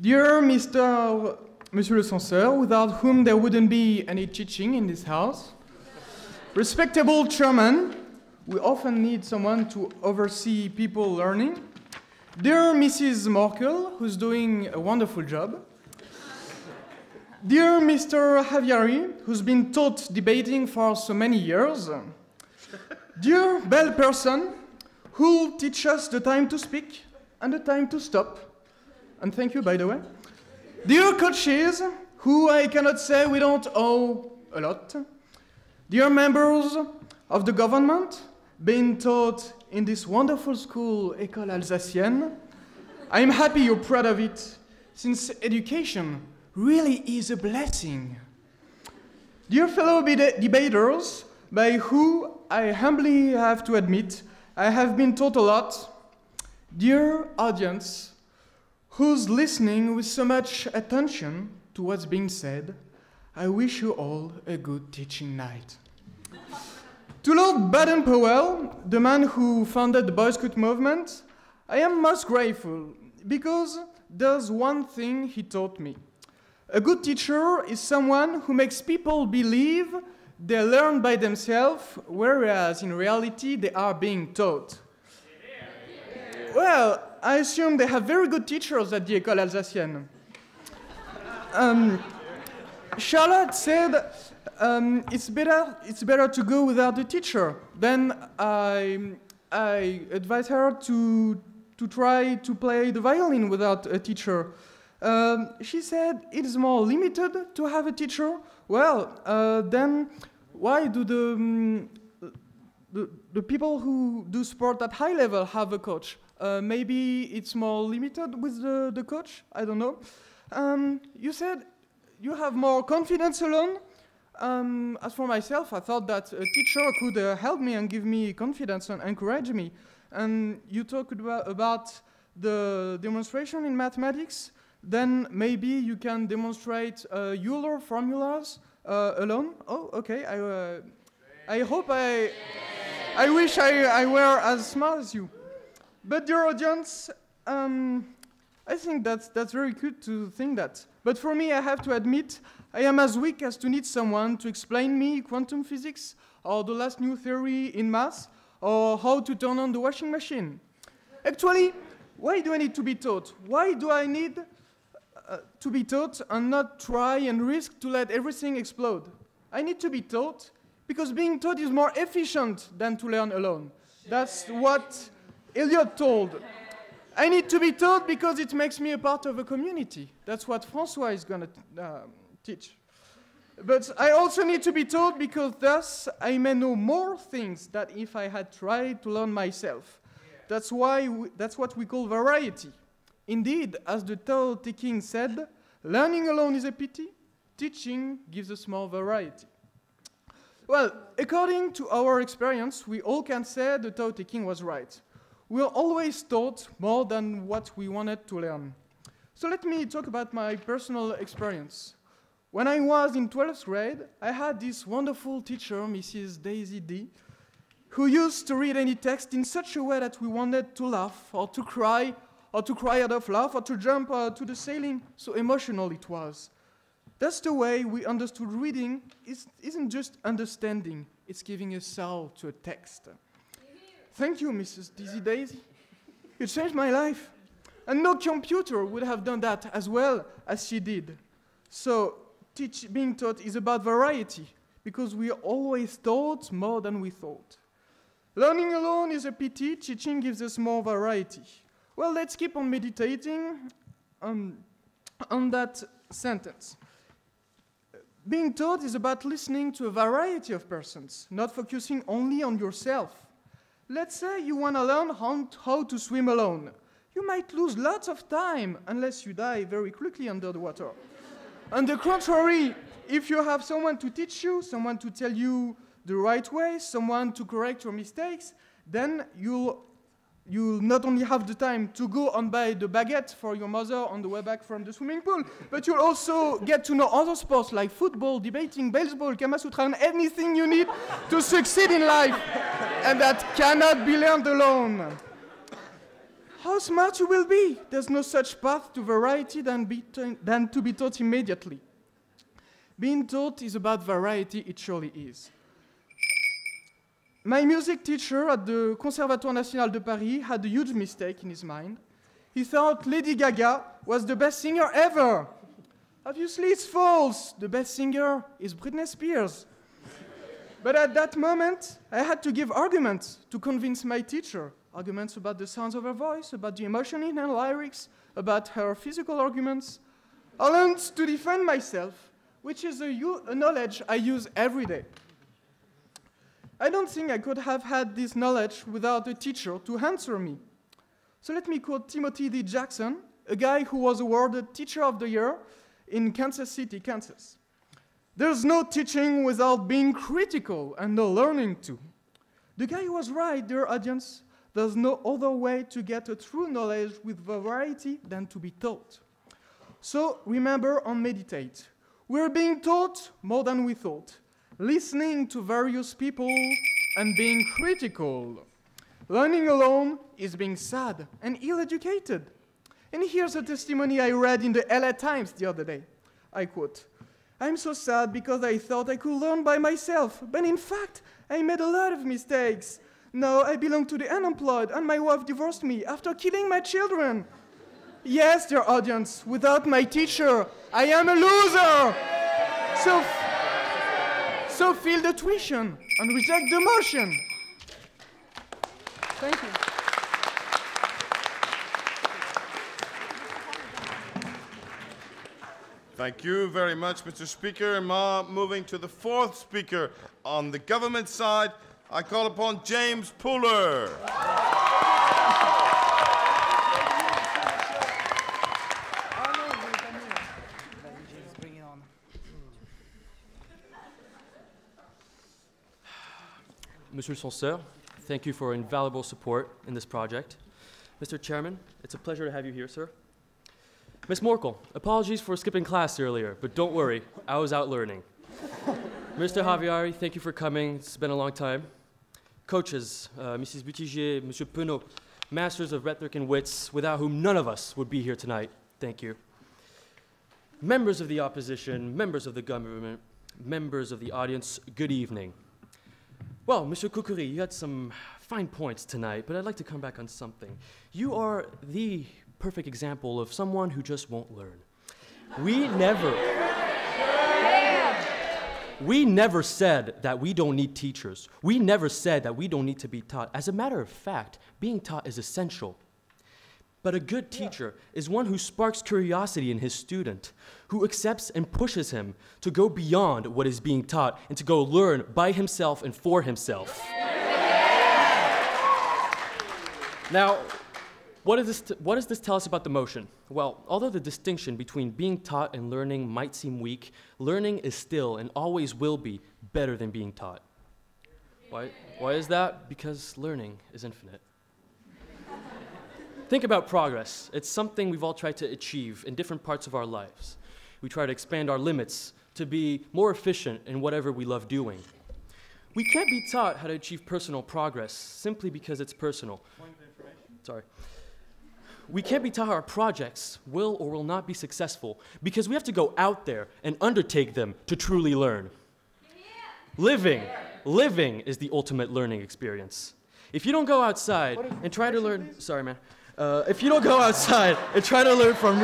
Dear Monsieur le Censeur, without whom there wouldn't be any teaching in this house, respectable chairman, we often need someone to oversee people learning. Dear Mrs. Merkel, who's doing a wonderful job. Dear Mr. Javieri, who's been taught debating for so many years. Dear bell person, who'll teach us the time to speak and the time to stop. And thank you, by the way. Dear coaches, who I cannot say we don't owe a lot. Dear members of the government, being taught in this wonderful school, École Alsacienne, I'm happy you're proud of it, since education really is a blessing. Dear fellow debaters, by who I humbly have to admit I have been taught a lot. Dear audience, who's listening with so much attention to what's being said, I wish you all a good teaching night. To Lord Baden-Powell, the man who founded the Boy Scout movement, I am most grateful because there's one thing he taught me. A good teacher is someone who makes people believe they learn by themselves, whereas in reality they are being taught. Well, I assume they have very good teachers at the École Alsacienne. Charlotte said it's better to go without a teacher. Then I advised her to try to play the violin without a teacher. She said it is more limited to have a teacher. Well, then why do the people who do sport at high level have a coach? Maybe it's more limited with the coach? I don't know. You said you have more confidence alone. As for myself, I thought that a teacher could help me and give me confidence and encourage me. And you talked about the demonstration in mathematics. Then maybe you can demonstrate Euler formulas alone. Oh, okay. I hope I wish I were as smart as you. But dear audience, I think that's very good to think that. But for me, I have to admit, I am as weak as to need someone to explain me quantum physics or the last new theory in math or how to turn on the washing machine. Actually, why do I need to be taught? Why do I need to be taught and not try and risk to let everything explode? I need to be taught because being taught is more efficient than to learn alone. That's what Eliot told. I need to be taught because it makes me a part of a community. That's what François is going to teach. But I also need to be taught because thus I may know more things than if I had tried to learn myself. That's what we call variety. Indeed, as the Tao Te King said, learning alone is a pity, teaching gives us more variety. Well, according to our experience, we all can say the Tao Te King was right. We are always taught more than what we wanted to learn. So let me talk about my personal experience. When I was in 12th grade, I had this wonderful teacher, Mrs. Daisy D, who used to read any text in such a way that we wanted to laugh, or to cry out of laugh, or to jump to the ceiling. So emotional it was. That's the way we understood reading. Isn't just understanding, it's giving a soul to a text. Thank you, Mrs. Daisy. You changed my life. And no computer would have done that as well as she did. So being taught is about variety, because we are always taught more than we thought. Learning alone is a pity, teaching gives us more variety. Well, let's keep on meditating on that sentence. Being taught is about listening to a variety of persons, not focusing only on yourself. Let's say you want to learn how to swim alone. You might lose lots of time unless you die very quickly under the water. On the contrary, if you have someone to teach you, someone to tell you the right way, someone to correct your mistakes, then you'll not only have the time to go and buy the baguette for your mother on the way back from the swimming pool, but you'll also get to know other sports like football, debating, baseball, Kama Sutra, and anything you need to succeed in life, and that cannot be learned alone. How smart you will be! There's no such path to variety than to be taught immediately. Being taught is about variety, it surely is. My music teacher at the Conservatoire National de Paris had a huge mistake in his mind. He thought Lady Gaga was the best singer ever. Obviously, it's false. The best singer is Britney Spears. But at that moment, I had to give arguments to convince my teacher. Arguments about the sounds of her voice, about the emotion in her lyrics, about her physical arguments. I learned to defend myself, which is a knowledge I use every day. I don't think I could have had this knowledge without a teacher to answer me. So let me quote Timothy D. Jackson, a guy who was awarded Teacher of the Year in Kansas City, Kansas. There's no teaching without being critical and no learning too. The guy was right, dear audience. There's no other way to get a true knowledge with variety than to be taught. So remember and meditate. We're being taught more than we thought. Listening to various people and being critical. Learning alone is being sad and ill-educated. And here's a testimony I read in the LA Times the other day. I quote, "I'm so sad because I thought I could learn by myself, but in fact, I made a lot of mistakes. Now I belong to the unemployed and my wife divorced me after killing my children. Yes, dear audience, without my teacher, I am a loser. So feel the tuition and reject the motion." Thank you. Thank you very much, Mr. Speaker. And now moving to the fourth speaker on the government side, I call upon James Puller. Monsieur le Censeur, thank you for invaluable support in this project. Mr. Chairman, it's a pleasure to have you here, sir. Miss Morkel, apologies for skipping class earlier, but don't worry, I was out learning. Mr. Javiari, thank you for coming. It's been a long time. Coaches, Mrs. Butigier, Monsieur Penaud, masters of rhetoric and wits, without whom none of us would be here tonight. Thank you. Members of the opposition, members of the government, members of the audience, good evening. Well, Monsieur Coquery, you had some fine points tonight, but I'd like to come back on something. You are the perfect example of someone who just won't learn. We never said that we don't need teachers. We never said that we don't need to be taught. As a matter of fact, being taught is essential. But a good teacher is one who sparks curiosity in his student, who accepts and pushes him to go beyond what is being taught and to go learn by himself and for himself. Now, what does this tell us about the motion? Well, although the distinction between being taught and learning might seem weak, learning is still and always will be better than being taught. Why is that? Because learning is infinite. Think about progress. It's something we've all tried to achieve in different parts of our lives. We try to expand our limits to be more efficient in whatever we love doing. We can't be taught how to achieve personal progress simply because it's personal. Sorry. We can't be taught how our projects will or will not be successful because we have to go out there and undertake them to truly learn. Living is the ultimate learning experience. If you don't go outside and try to learn, sorry man, if you don't go outside and try to learn from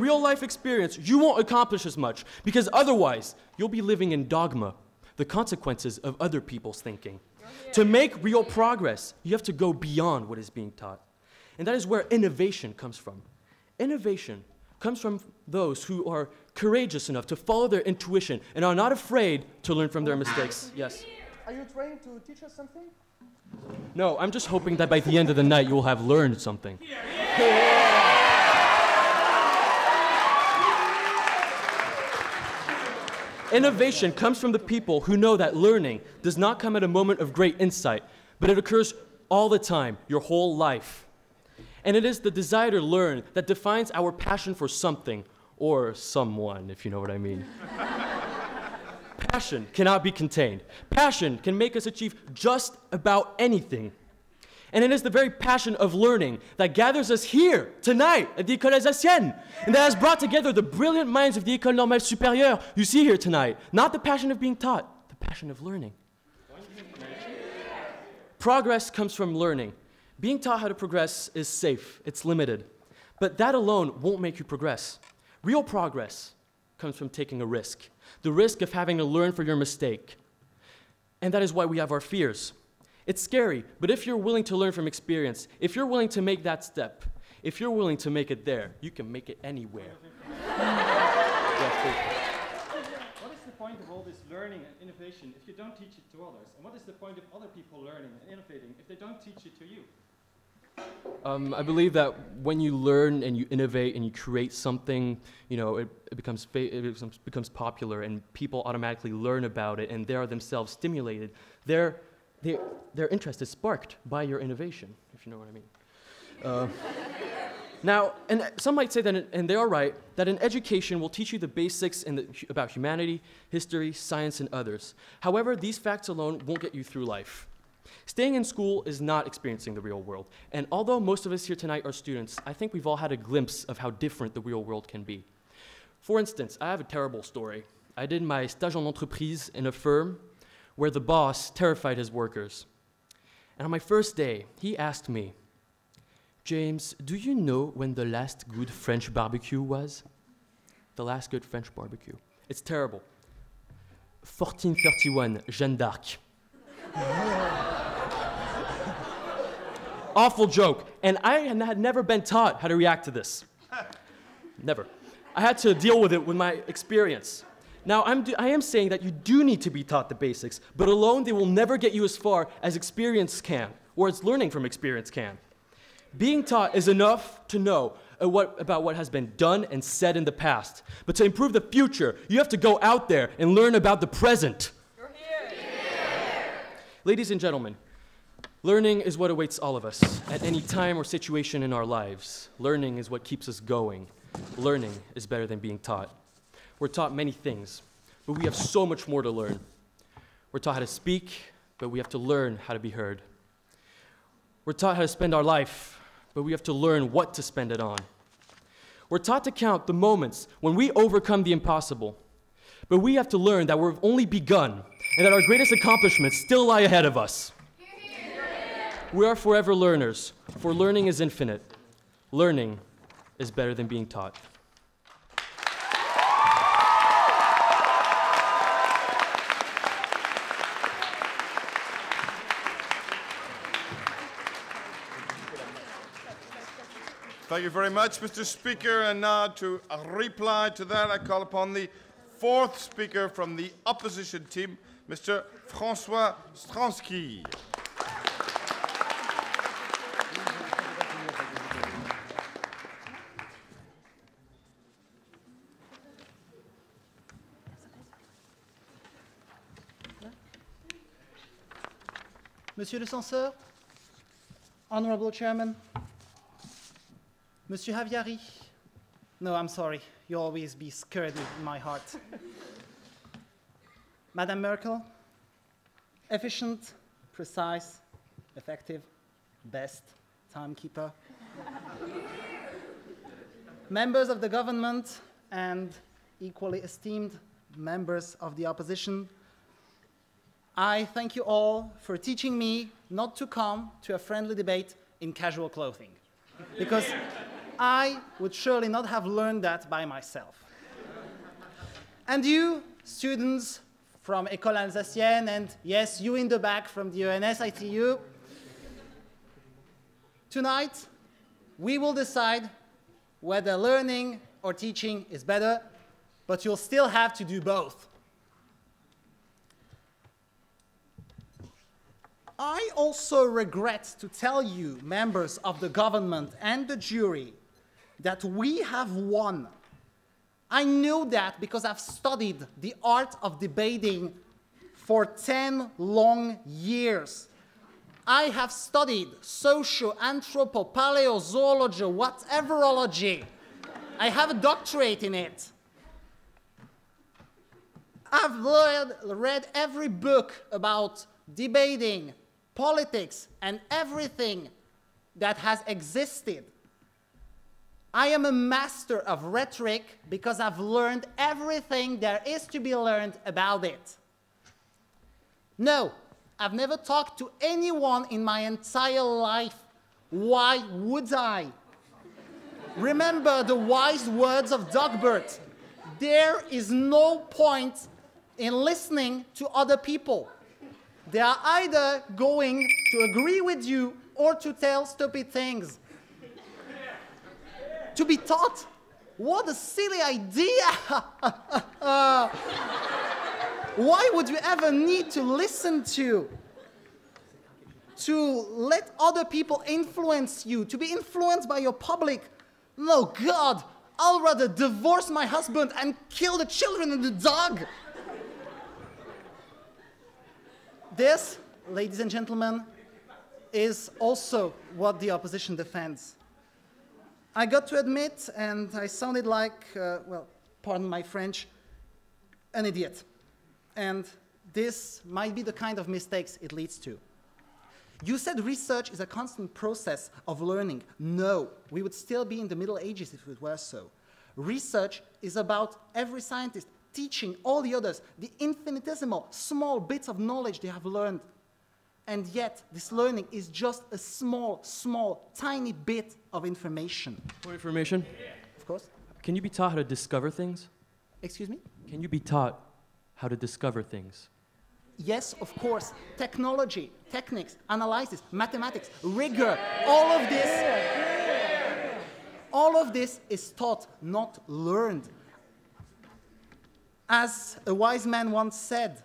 real life experience, you won't accomplish as much because otherwise you'll be living in dogma, the consequences of other people's thinking. To make real progress, you have to go beyond what is being taught. And that is where innovation comes from. Innovation comes from those who are courageous enough to follow their intuition and are not afraid to learn from their mistakes. Yes? Are you trying to teach us something? No, I'm just hoping that by the end of the night you will have learned something. Innovation comes from the people who know that learning does not come at a moment of great insight, but it occurs all the time, your whole life. And it is the desire to learn that defines our passion for something, or someone, if you know what I mean. Passion cannot be contained. Passion can make us achieve just about anything. And it is the very passion of learning that gathers us here tonight at the École Alsacienne, and that has brought together the brilliant minds of the École Normale Supérieure you see here tonight. Not the passion of being taught, the passion of learning. Progress comes from learning. Being taught how to progress is safe, it's limited. But that alone won't make you progress. Real progress comes from taking a risk. The risk of having to learn from your mistake. And that is why we have our fears. It's scary, but if you're willing to learn from experience, if you're willing to make that step, if you're willing to make it there, you can make it anywhere. What is the point of all this learning and innovation if you don't teach it to others? And what is the point of other people learning and innovating if they don't teach it to you? I believe that when you learn and you innovate and you create something, you know, it becomes popular and people automatically learn about it and they are themselves stimulated. Their interest is sparked by your innovation, if you know what I mean. Now, and some might say that, and they are right, that an education will teach you the basics about humanity, history, science, and others. However, these facts alone won't get you through life. Staying in school is not experiencing the real world. And although most of us here tonight are students, I think we've all had a glimpse of how different the real world can be. For instance, I have a terrible story. I did my stage en entreprise in a firm where the boss terrified his workers. And on my first day, he asked me, "James, do you know when the last good French barbecue was?" The last good French barbecue. It's terrible. 1431, Jeanne d'Arc. Awful joke. And I had never been taught how to react to this. Never. I had to deal with it with my experience. Now, I am saying that you do need to be taught the basics, but alone they will never get you as far as experience can, or as learning from experience can. Being taught is enough to know about what has been done and said in the past. But to improve the future, you have to go out there and learn about the present. Ladies and gentlemen, learning is what awaits all of us at any time or situation in our lives. Learning is what keeps us going. Learning is better than being taught. We're taught many things, but we have so much more to learn. We're taught how to speak, but we have to learn how to be heard. We're taught how to spend our life, but we have to learn what to spend it on. We're taught to count the moments when we overcome the impossible, but we have to learn that we've only begun and that our greatest accomplishments still lie ahead of us. We are forever learners, for learning is infinite. Learning is better than being taught. Thank you very much, Mr. Speaker. And now to reply to that, I call upon the fourth speaker from the opposition team, Mr. François Stransky. Monsieur le censeur, Honorable Chairman, Monsieur Javieri. No, I'm sorry. You always be scared in my heart. Madame Merkel, efficient, precise, effective, best timekeeper. Members of the government and equally esteemed members of the opposition, I thank you all for teaching me not to come to a friendly debate in casual clothing, because I would surely not have learned that by myself. And you, students from École Alsacienne, and yes, you in the back from the ENS, I see you. Tonight, we will decide whether learning or teaching is better, but you'll still have to do both. I also regret to tell you, members of the government and the jury, that we have won. I know that because I've studied the art of debating for 10 long years. I have studied socio, anthropo, paleozoology, whateverology. I have a doctorate in it. I've read every book about debating, politics, and everything that has existed. I am a master of rhetoric because I've learned everything there is to be learned about it. No, I've never talked to anyone in my entire life. Why would I? Remember the wise words of Dogbert. There is no point in listening to other people. They are either going to agree with you or to tell stupid things. To be taught? What a silly idea! Why would you ever need to listen to let other people influence you, to be influenced by your public? No, God, I'll rather divorce my husband and kill the children and the dog. This, ladies and gentlemen, is also what the opposition defends. I got to admit, and I sounded like, well, pardon my French, an idiot. And this might be the kind of mistakes it leads to. You said research is a constant process of learning. No, we would still be in the Middle Ages if it were so. Research is about every scientist teaching all the others the infinitesimal, small bits of knowledge they have learned. And yet, this learning is just a small, tiny bit of information. For information? Of course. Can you be taught how to discover things? Excuse me? Can you be taught how to discover things? Yes, of course. Technology, techniques, analysis, mathematics, rigor, all of this is taught, not learned. As a wise man once said,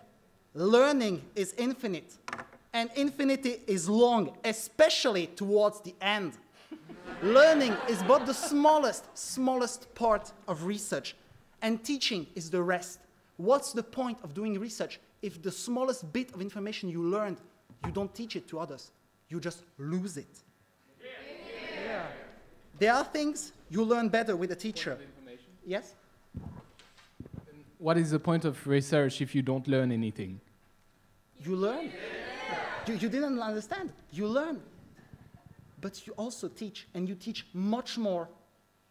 learning is infinite, and infinity is long, especially towards the end. Learning is but the smallest part of research, and teaching is the rest. What's the point of doing research if the smallest bit of information you learned, you don't teach it to others? You just lose it. Yeah. There are things you learn better with a teacher. Yes? What is the point of research if you don't learn anything? You learn. You didn't understand. You learn. But you also teach, and you teach much more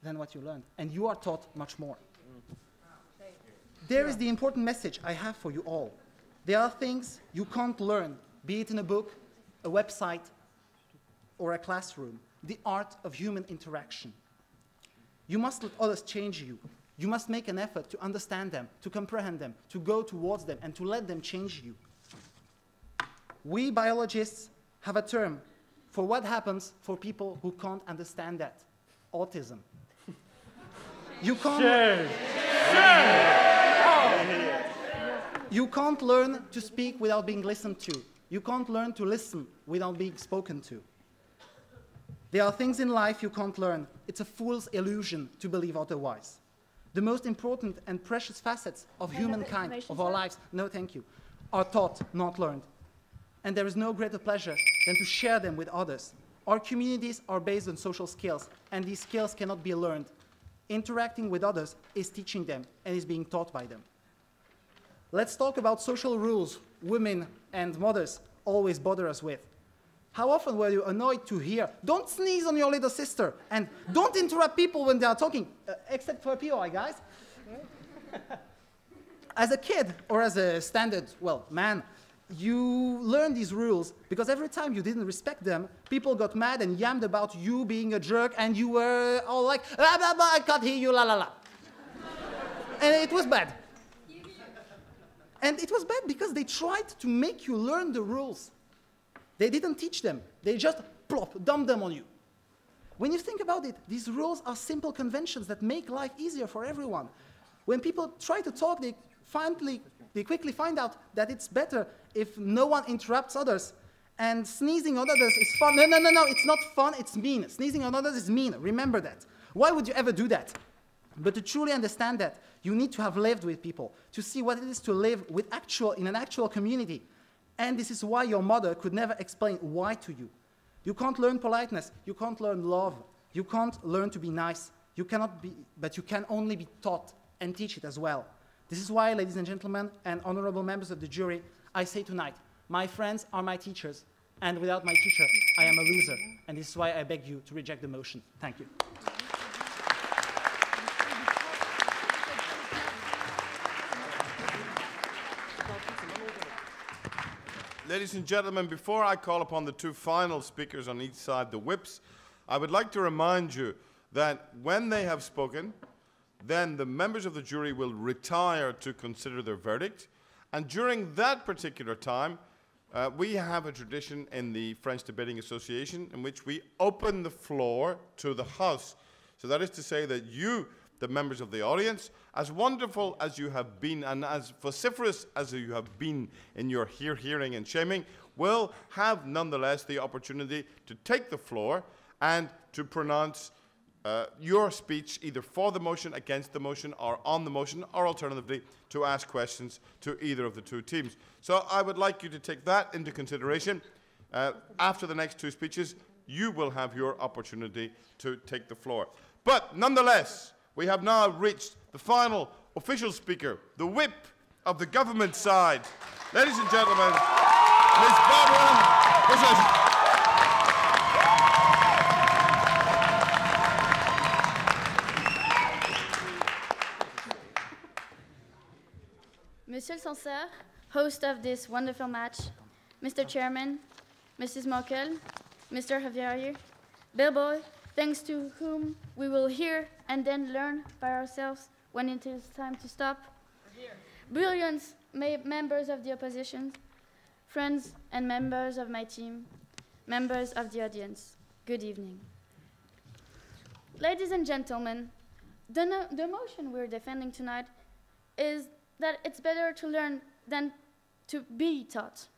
than what you learned. And you are taught much more. There is the important message I have for you all. There are things you can't learn, be it in a book, a website, or a classroom. The art of human interaction. You must let others change you. You must make an effort to understand them, to comprehend them, to go towards them, and to let them change you. We biologists have a term for what happens for people who can't understand that. Autism. You can't... You can't learn to speak without being listened to. You can't learn to listen without being spoken to. There are things in life you can't learn. It's a fool's illusion to believe otherwise. The most important and precious facets of humankind, of our lives, no thank you, are taught, not learned. and there is no greater pleasure than to share them with others. Our communities are based on social skills, and these skills cannot be learned. Interacting with others is teaching them and is being taught by them. Let's talk about social rules women and mothers always bother us with. How often were you annoyed to hear, don't sneeze on your little sister, and don't interrupt people when they are talking, except for POI, guys? As a kid, or as a standard, well, man, you learn these rules because every time you didn't respect them, people got mad and yammed about you being a jerk, and you were all like, blah, blah, blah, I can't hear you, la, la, la. And it was bad. And it was bad because they tried to make you learn the rules. They didn't teach them. They just plop, dump them on you. When you think about it, these rules are simple conventions that make life easier for everyone. When people try to talk, they quickly find out that it's better if no one interrupts others. And sneezing on others is fun. No, no, no, no, it's not fun, it's mean. Sneezing on others is mean. Remember that. Why would you ever do that? But to truly understand that, you need to have lived with people, to see what it is to live with in an actual community. And this is why your mother could never explain why to you. You can't learn politeness, you can't learn love, you can't learn to be nice. You cannot be, but you can only be taught and teach it as well. This is why, ladies and gentlemen, and honorable members of the jury, I say tonight, my friends are my teachers, and without my teacher, I am a loser. And this is why I beg you to reject the motion. Thank you. Ladies and gentlemen, before I call upon the two final speakers on each side, the whips, I would like to remind you that when they have spoken, then the members of the jury will retire to consider their verdict. And during that particular time, we have a tradition in the French Debating Association in which we open the floor to the House. So that is to say that you, the members of the audience, as wonderful as you have been and as vociferous as you have been in your hearing and shaming, will have nonetheless the opportunity to take the floor and to pronounce your speech either for the motion, against the motion, or on the motion, or alternatively to ask questions to either of the two teams. So I would like you to take that into consideration. After the next two speeches, you will have your opportunity to take the floor. But nonetheless, we have now reached the final official speaker, the whip of the government side. Ladies and gentlemen, Ms. Barbara. Monsieur le Censeur, host of this wonderful match, Mr. Chairman, Mrs. Merkel, Mr. Javier, Bellboy, thanks to whom we will hear and then learn by ourselves when it is time to stop. Brilliant members of the opposition, friends and members of my team, members of the audience, good evening. Ladies and gentlemen, the motion we're defending tonight is that it's better to learn than to be taught.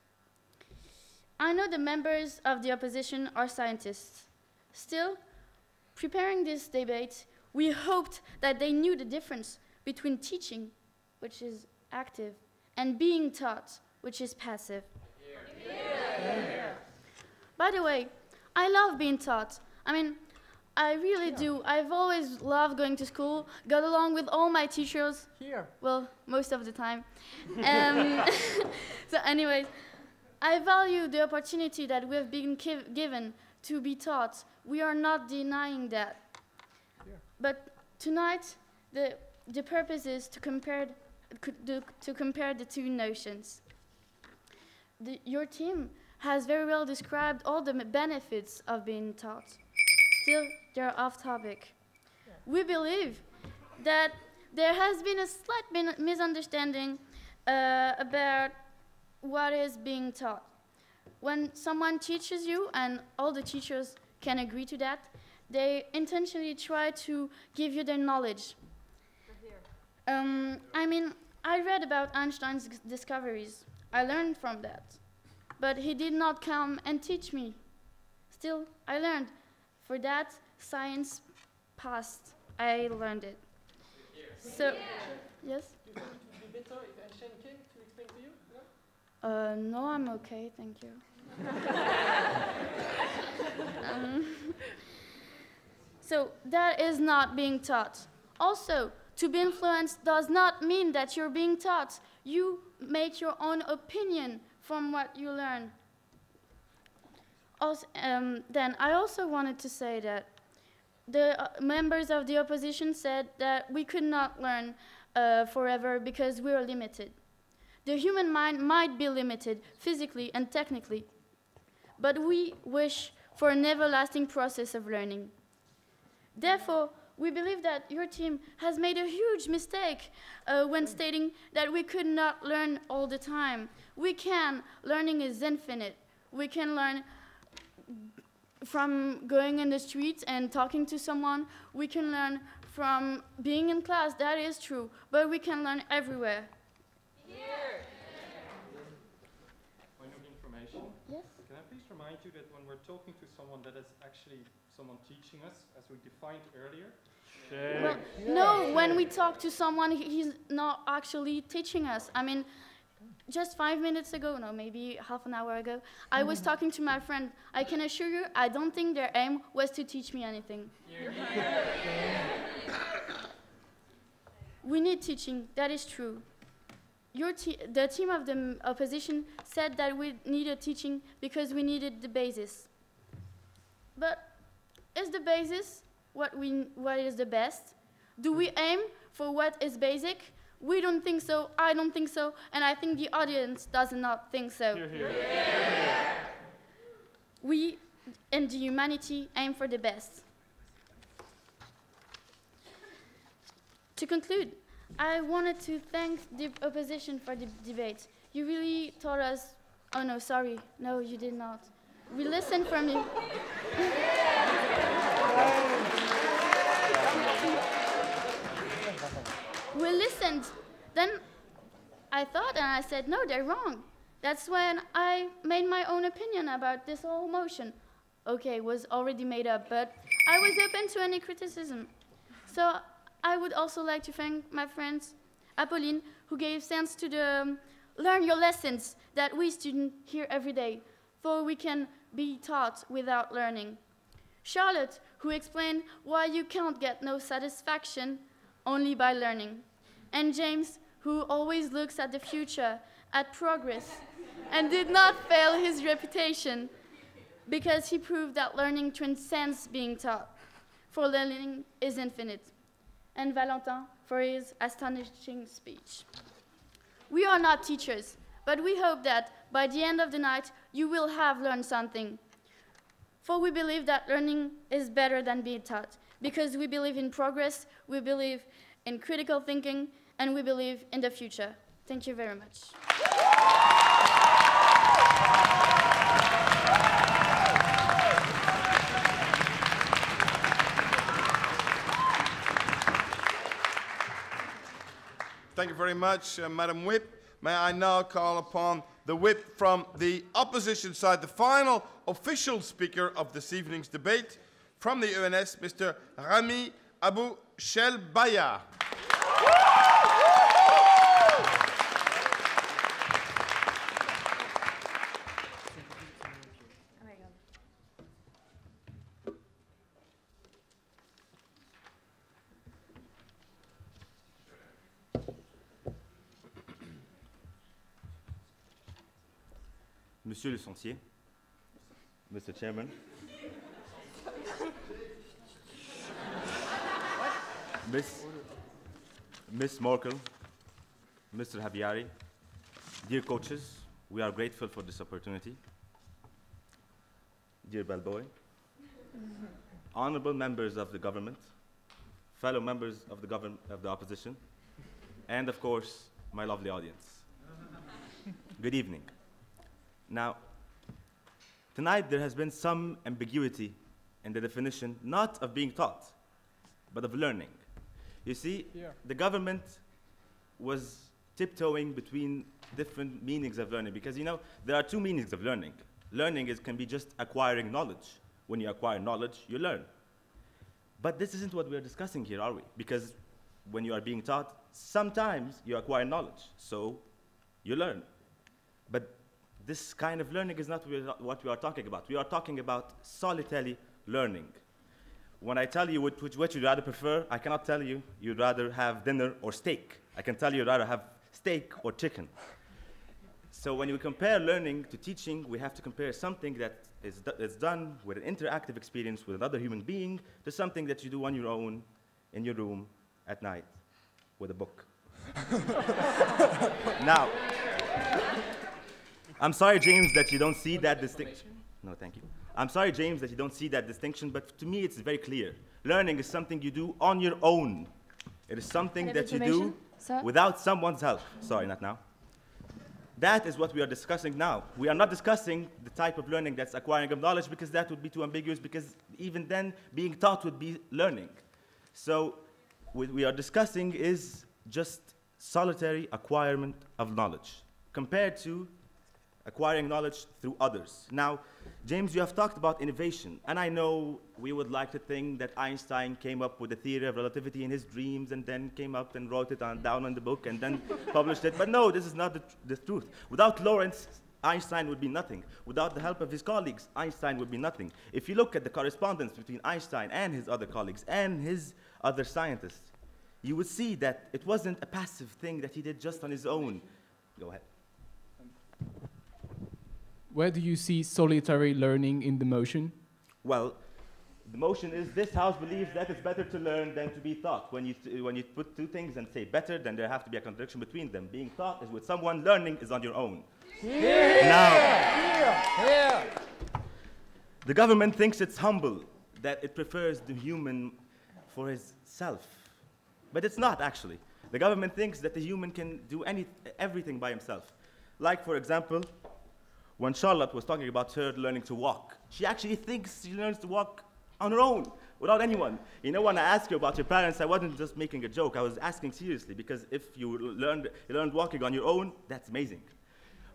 I know the members of the opposition are scientists. Still, preparing this debate, we hoped that they knew the difference between teaching, which is active, and being taught, which is passive. By the way, I love being taught. I mean, I really do. I've always loved going to school, got along with all my teachers. Well, most of the time. So anyways, I value the opportunity that we've been given to be taught. We are not denying that. But tonight, the purpose is to compare the two notions. Your team has very well described all the benefits of being taught. Still, they're off topic. We believe that there has been a slight misunderstanding about what is being taught. When someone teaches you, and all the teachers can agree to that, they intentionally try to give you their knowledge. I mean, I read about Einstein's discoveries. I learned from that. But he did not come and teach me. Still, I learned. For that, science passed. I learned it. So, yes? It would be better if Einstein came to explain to you? No, I'm okay, thank you. So that is not being taught. Also, to be influenced does not mean that you're being taught. You make your own opinion from what you learn. Also, then I also wanted to say that the members of the opposition said that we could not learn forever because we are limited. The human mind might be limited physically and technically, but we wish for an everlasting process of learning. Therefore, we believe that your team has made a huge mistake when stating that we could not learn all the time. We can. Learning is infinite. We can learn from going in the streets and talking to someone. We can learn from being in class, that is true, but we can learn everywhere. Here. Point of information. Yes? Can I please remind you that when we're talking to someone, that is actually someone teaching us, as we defined earlier? Well, no, when we talk to someone, he's not actually teaching us. I mean, just 5 minutes ago, no, maybe half an hour ago, I was talking to my friend. I can assure you, I don't think their aim was to teach me anything. We need teaching, that is true. The team of the opposition said that we needed teaching because we needed the basis. But is the basis what is the best? Do we aim for what is basic? We don't think so, I don't think so, and I think the audience does not think so. Hear, hear. We and the humanity aim for the best. To conclude, I wanted to thank the opposition for the debate. You really taught us, oh no, sorry, no, you did not. We listened from you. We listened. Then I thought and I said, no, they're wrong. That's when I made my own opinion about this whole motion. Okay, it was already made up, but I was open to any criticism. So I would also like to thank my friends, Apolline, who gave sense to the learn your lessons that we students hear every day, for we can be taught without learning. Charlotte, who explained why you can't get no satisfaction only by learning. And James, who always looks at the future, at progress, and did not fail his reputation because he proved that learning transcends being taught, for learning is infinite. And Valentin for his astonishing speech. We are not teachers, but we hope that by the end of the night you will have learned something. For we believe that learning is better than being taught, because we believe in progress, we believe in critical thinking, and we believe in the future. Thank you very much. Thank you very much, Madam Whip. May I now call upon the whip from the opposition side, the final official speaker of this evening's debate, from the ENS, Mr. Rami Abou Shelbaya. Monsieur le Censeur, Mr. Chairman, Miss Merkel, Mr. Javieri, dear coaches, we are grateful for this opportunity. Dear bellboy, honorable members of the government, fellow members of the opposition, and of course, my lovely audience. Good evening. Now, tonight there has been some ambiguity in the definition, not of being taught, but of learning. You see, the government was tiptoeing between different meanings of learning, because, you know, there are two meanings of learning. Learning can be just acquiring knowledge. When you acquire knowledge, you learn. But this isn't what we're discussing here, are we? Because when you are being taught, sometimes you acquire knowledge, so you learn. But this kind of learning is not what we are talking about. We are talking about solitary learning. When I tell you which you'd rather prefer, I cannot tell you you'd rather have dinner or steak. I can tell you you'd rather have steak or chicken. So when we compare learning to teaching, we have to compare something that is done with an interactive experience with another human being to something that you do on your own in your room at night with a book. Now, I'm sorry, James, that you don't see that distinction. No, thank you. I'm sorry, James, that you don't see that distinction, but to me it's very clear. Learning is something you do on your own. It is something that you do without someone's help. Sorry, not now. That is what we are discussing now. We are not discussing the type of learning that's acquiring of knowledge, because that would be too ambiguous, because even then being taught would be learning. So what we are discussing is just solitary acquirement of knowledge compared to acquiring knowledge through others. Now, James, you have talked about innovation, and I know we would like to think that Einstein came up with the theory of relativity in his dreams and then came up and wrote it down in the book and then published it, but no, this is not the truth. Without Lorentz, Einstein would be nothing. Without the help of his colleagues, Einstein would be nothing. If you look at the correspondence between Einstein and his other colleagues and his other scientists, you would see that it wasn't a passive thing that he did just on his own. Go ahead. Where do you see solitary learning in the motion? Well, the motion is this house believes that it's better to learn than to be taught. When you put two things and say better, then there have to be a contradiction between them. Being taught is with someone, learning is on your own. Now, the government thinks it's humble, that it prefers the human for his self. But it's not, actually. The government thinks that the human can do everything by himself. Like, for example, when Charlotte was talking about her learning to walk, she actually thinks she learns to walk on her own, without anyone. You know, when I asked you about your parents, I wasn't just making a joke. I was asking seriously, because if you learned walking on your own, that's amazing.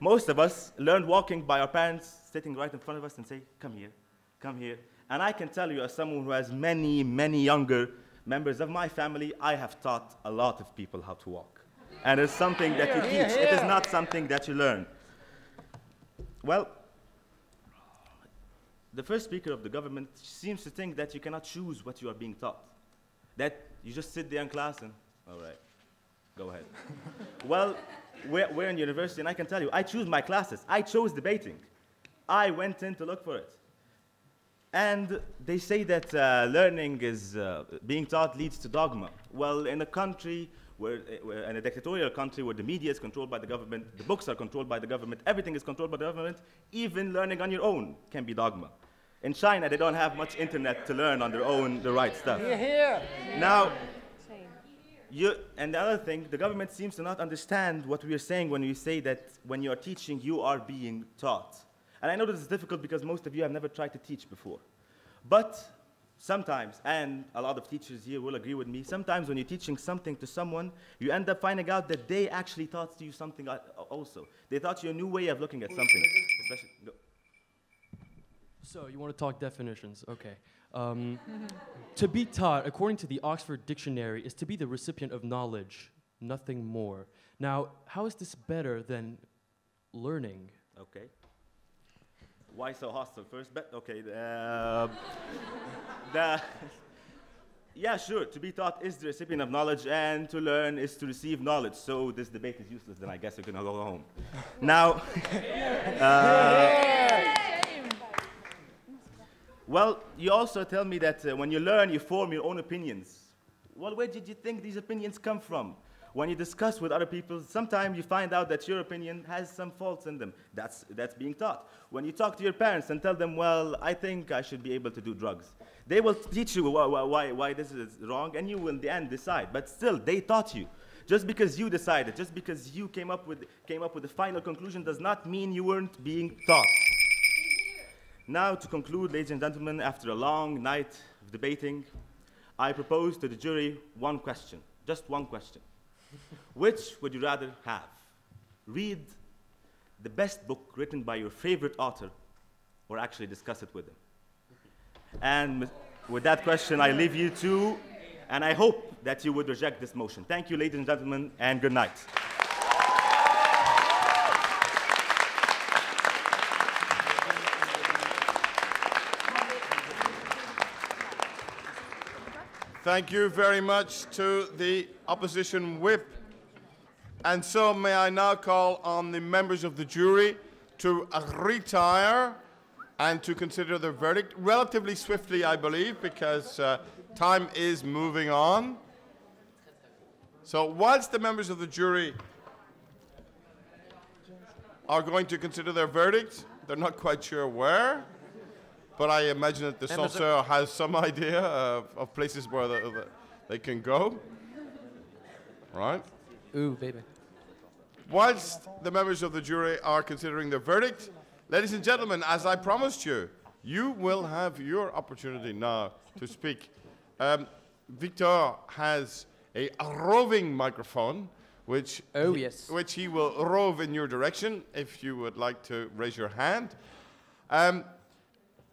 Most of us learned walking by our parents sitting right in front of us and say, come here, come here. And I can tell you, as someone who has many, many younger members of my family, I have taught a lot of people how to walk. And it's something that you teach. It is not something that you learn. Well, the first speaker of the government seems to think that you cannot choose what you are being taught. That you just sit there in class and, all right, go ahead. Well, we're in university, and I can tell you, I choose my classes. I chose debating. I went in to look for it. And they say that learning is being taught leads to dogma. Well, in a country in a dictatorial country where the media is controlled by the government, the books are controlled by the government, everything is controlled by the government, even learning on your own can be dogma. In China, they don't have much internet to learn on their own the right stuff. Now, and the other thing, the government seems to not understand what we are saying when we say that when you are teaching, you are being taught. And I know this is difficult because most of you have never tried to teach before. But sometimes, and a lot of teachers here will agree with me, sometimes when you're teaching something to someone, you end up finding out that they actually taught you something also. They taught you a new way of looking at something. So you want to talk definitions, okay. To be taught, according to the Oxford Dictionary, is to be the recipient of knowledge, nothing more. Now, how is this better than learning? Okay. Why so hostile first? But okay. Yeah, sure. To be taught is the recipient of knowledge, and to learn is to receive knowledge. So this debate is useless. Then I guess we can go home. Now, well, you also tell me that when you learn, you form your own opinions. Well, where did you think these opinions come from? When you discuss with other people, sometimes you find out that your opinion has some faults in them. That's being taught. When you talk to your parents and tell them, well, I think I should be able to do drugs, they will teach you why this is wrong, and you will in the end decide. But still, they taught you. Just because you decided, just because you came up with the final conclusion does not mean you weren't being taught. Now, to conclude, ladies and gentlemen, after a long night of debating, I propose to the jury one question, just one question. Which would you rather have? Read the best book written by your favorite author, or actually discuss it with them? And with that question, I leave you to, and I hope that you would reject this motion. Thank you, ladies and gentlemen, and good night. Thank you very much to the opposition whip. And so may I now call on the members of the jury to retire and to consider their verdict relatively swiftly, I believe, because time is moving on. So whilst the members of the jury are going to consider their verdict, they're not quite sure where, but I imagine that the censeur has some idea of places where they can go. Right? Ooh, baby. Whilst the members of the jury are considering their verdict, ladies and gentlemen, as I promised you, you will have your opportunity now to speak. Victor has a roving microphone, which he will rove in your direction if you would like to raise your hand.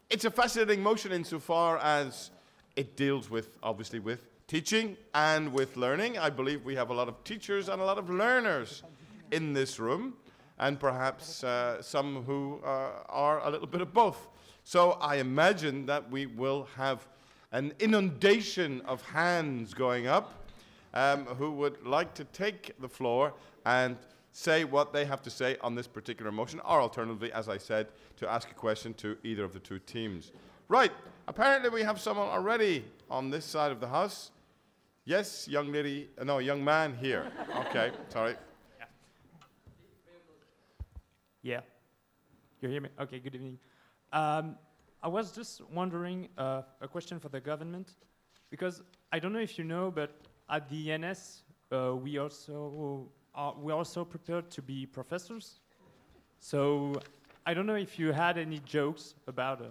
It's a fascinating motion insofar as it deals with, obviously, with teaching and with learning. I believe we have a lot of teachers and a lot of learners in this room, and perhaps some who are a little bit of both. So I imagine that we will have an inundation of hands going up who would like to take the floor and say what they have to say on this particular motion, or alternatively, as I said, to ask a question to either of the two teams. Right, apparently we have someone already on this side of the house. Yes, young lady, no, young man here. Okay, sorry. Yeah. You hear me? Okay, good evening. I was just wondering, a question for the government, because I don't know if you know, but at the ENS, we're also prepared to be professors. So I don't know if you had any jokes about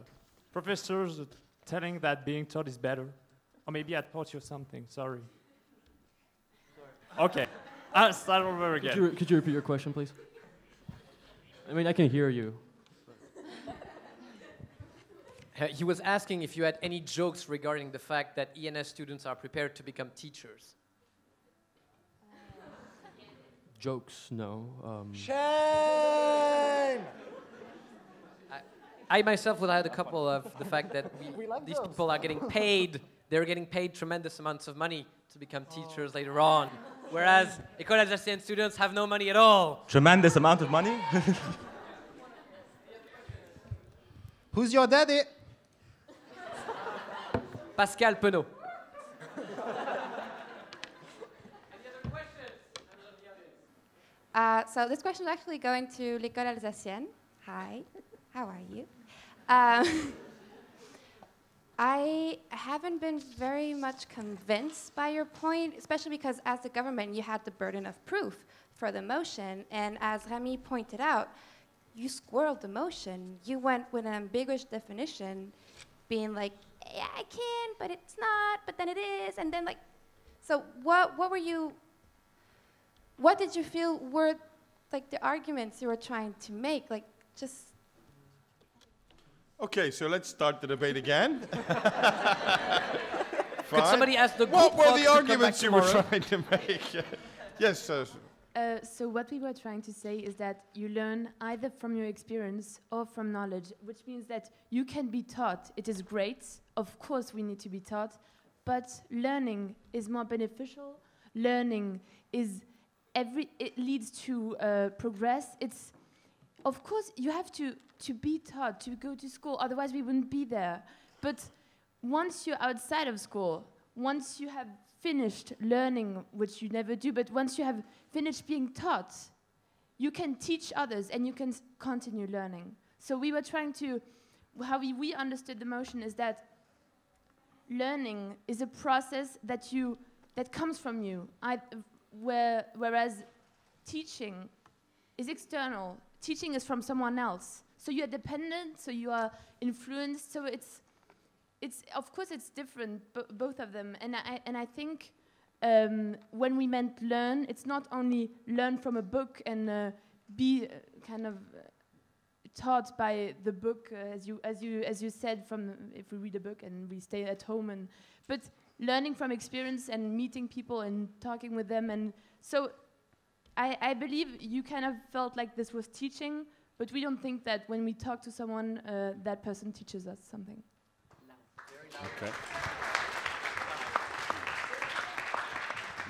professors telling that being taught is better. Or maybe I taught you something, sorry. Okay, I'll start over again. Could you repeat your question, please? I mean, I can hear you. He was asking if you had any jokes regarding the fact that ENS students are prepared to become teachers. Jokes, no. Shame! I myself would have had a couple of the fact that these people are getting paid. They're getting paid tremendous amounts of money to become teachers later on. Whereas Ecole Alsacienne students have no money at all. Tremendous amount of money? Who's your daddy? Pascal Penaud. So this question is actually going to l'École Alsacienne. Hi, how are you? I haven't been very much convinced by your point, especially because as the government, you had the burden of proof for the motion. And as Remy pointed out, you squirreled the motion. You went with an ambiguous definition, being like, yeah, I can, but it's not, but then it is. And then so what did you feel were like the arguments you were trying to make? Okay, so let's start the debate again. Could somebody ask the what group were the to come arguments back you were tomorrow? trying to make? Yes, sir. So what we were trying to say is that you learn either from your experience or from knowledge, which means that you can be taught. It is great. Of course, we need to be taught. But learning is more beneficial. Learning is it leads to progress. It's, of course, you have to be taught, to go to school, otherwise we wouldn't be there. But once you're outside of school, once you have finished learning, which you never do, but once you have finished being taught, you can teach others and you can continue learning. So we were trying to, how we understood the motion is that learning is a process that comes from you, whereas teaching is external. Teaching is from someone else. So you are dependent, so you are influenced, so it's of course it's different, both of them. And I think when we meant learn, it's not only learn from a book and be kind of taught by the book, as you said, from if we read a book and we stay at home, but learning from experience and meeting people and talking with them. And so I believe you kind of felt like this was teaching, but we don't think that when we talk to someone, that person teaches us something. Okay.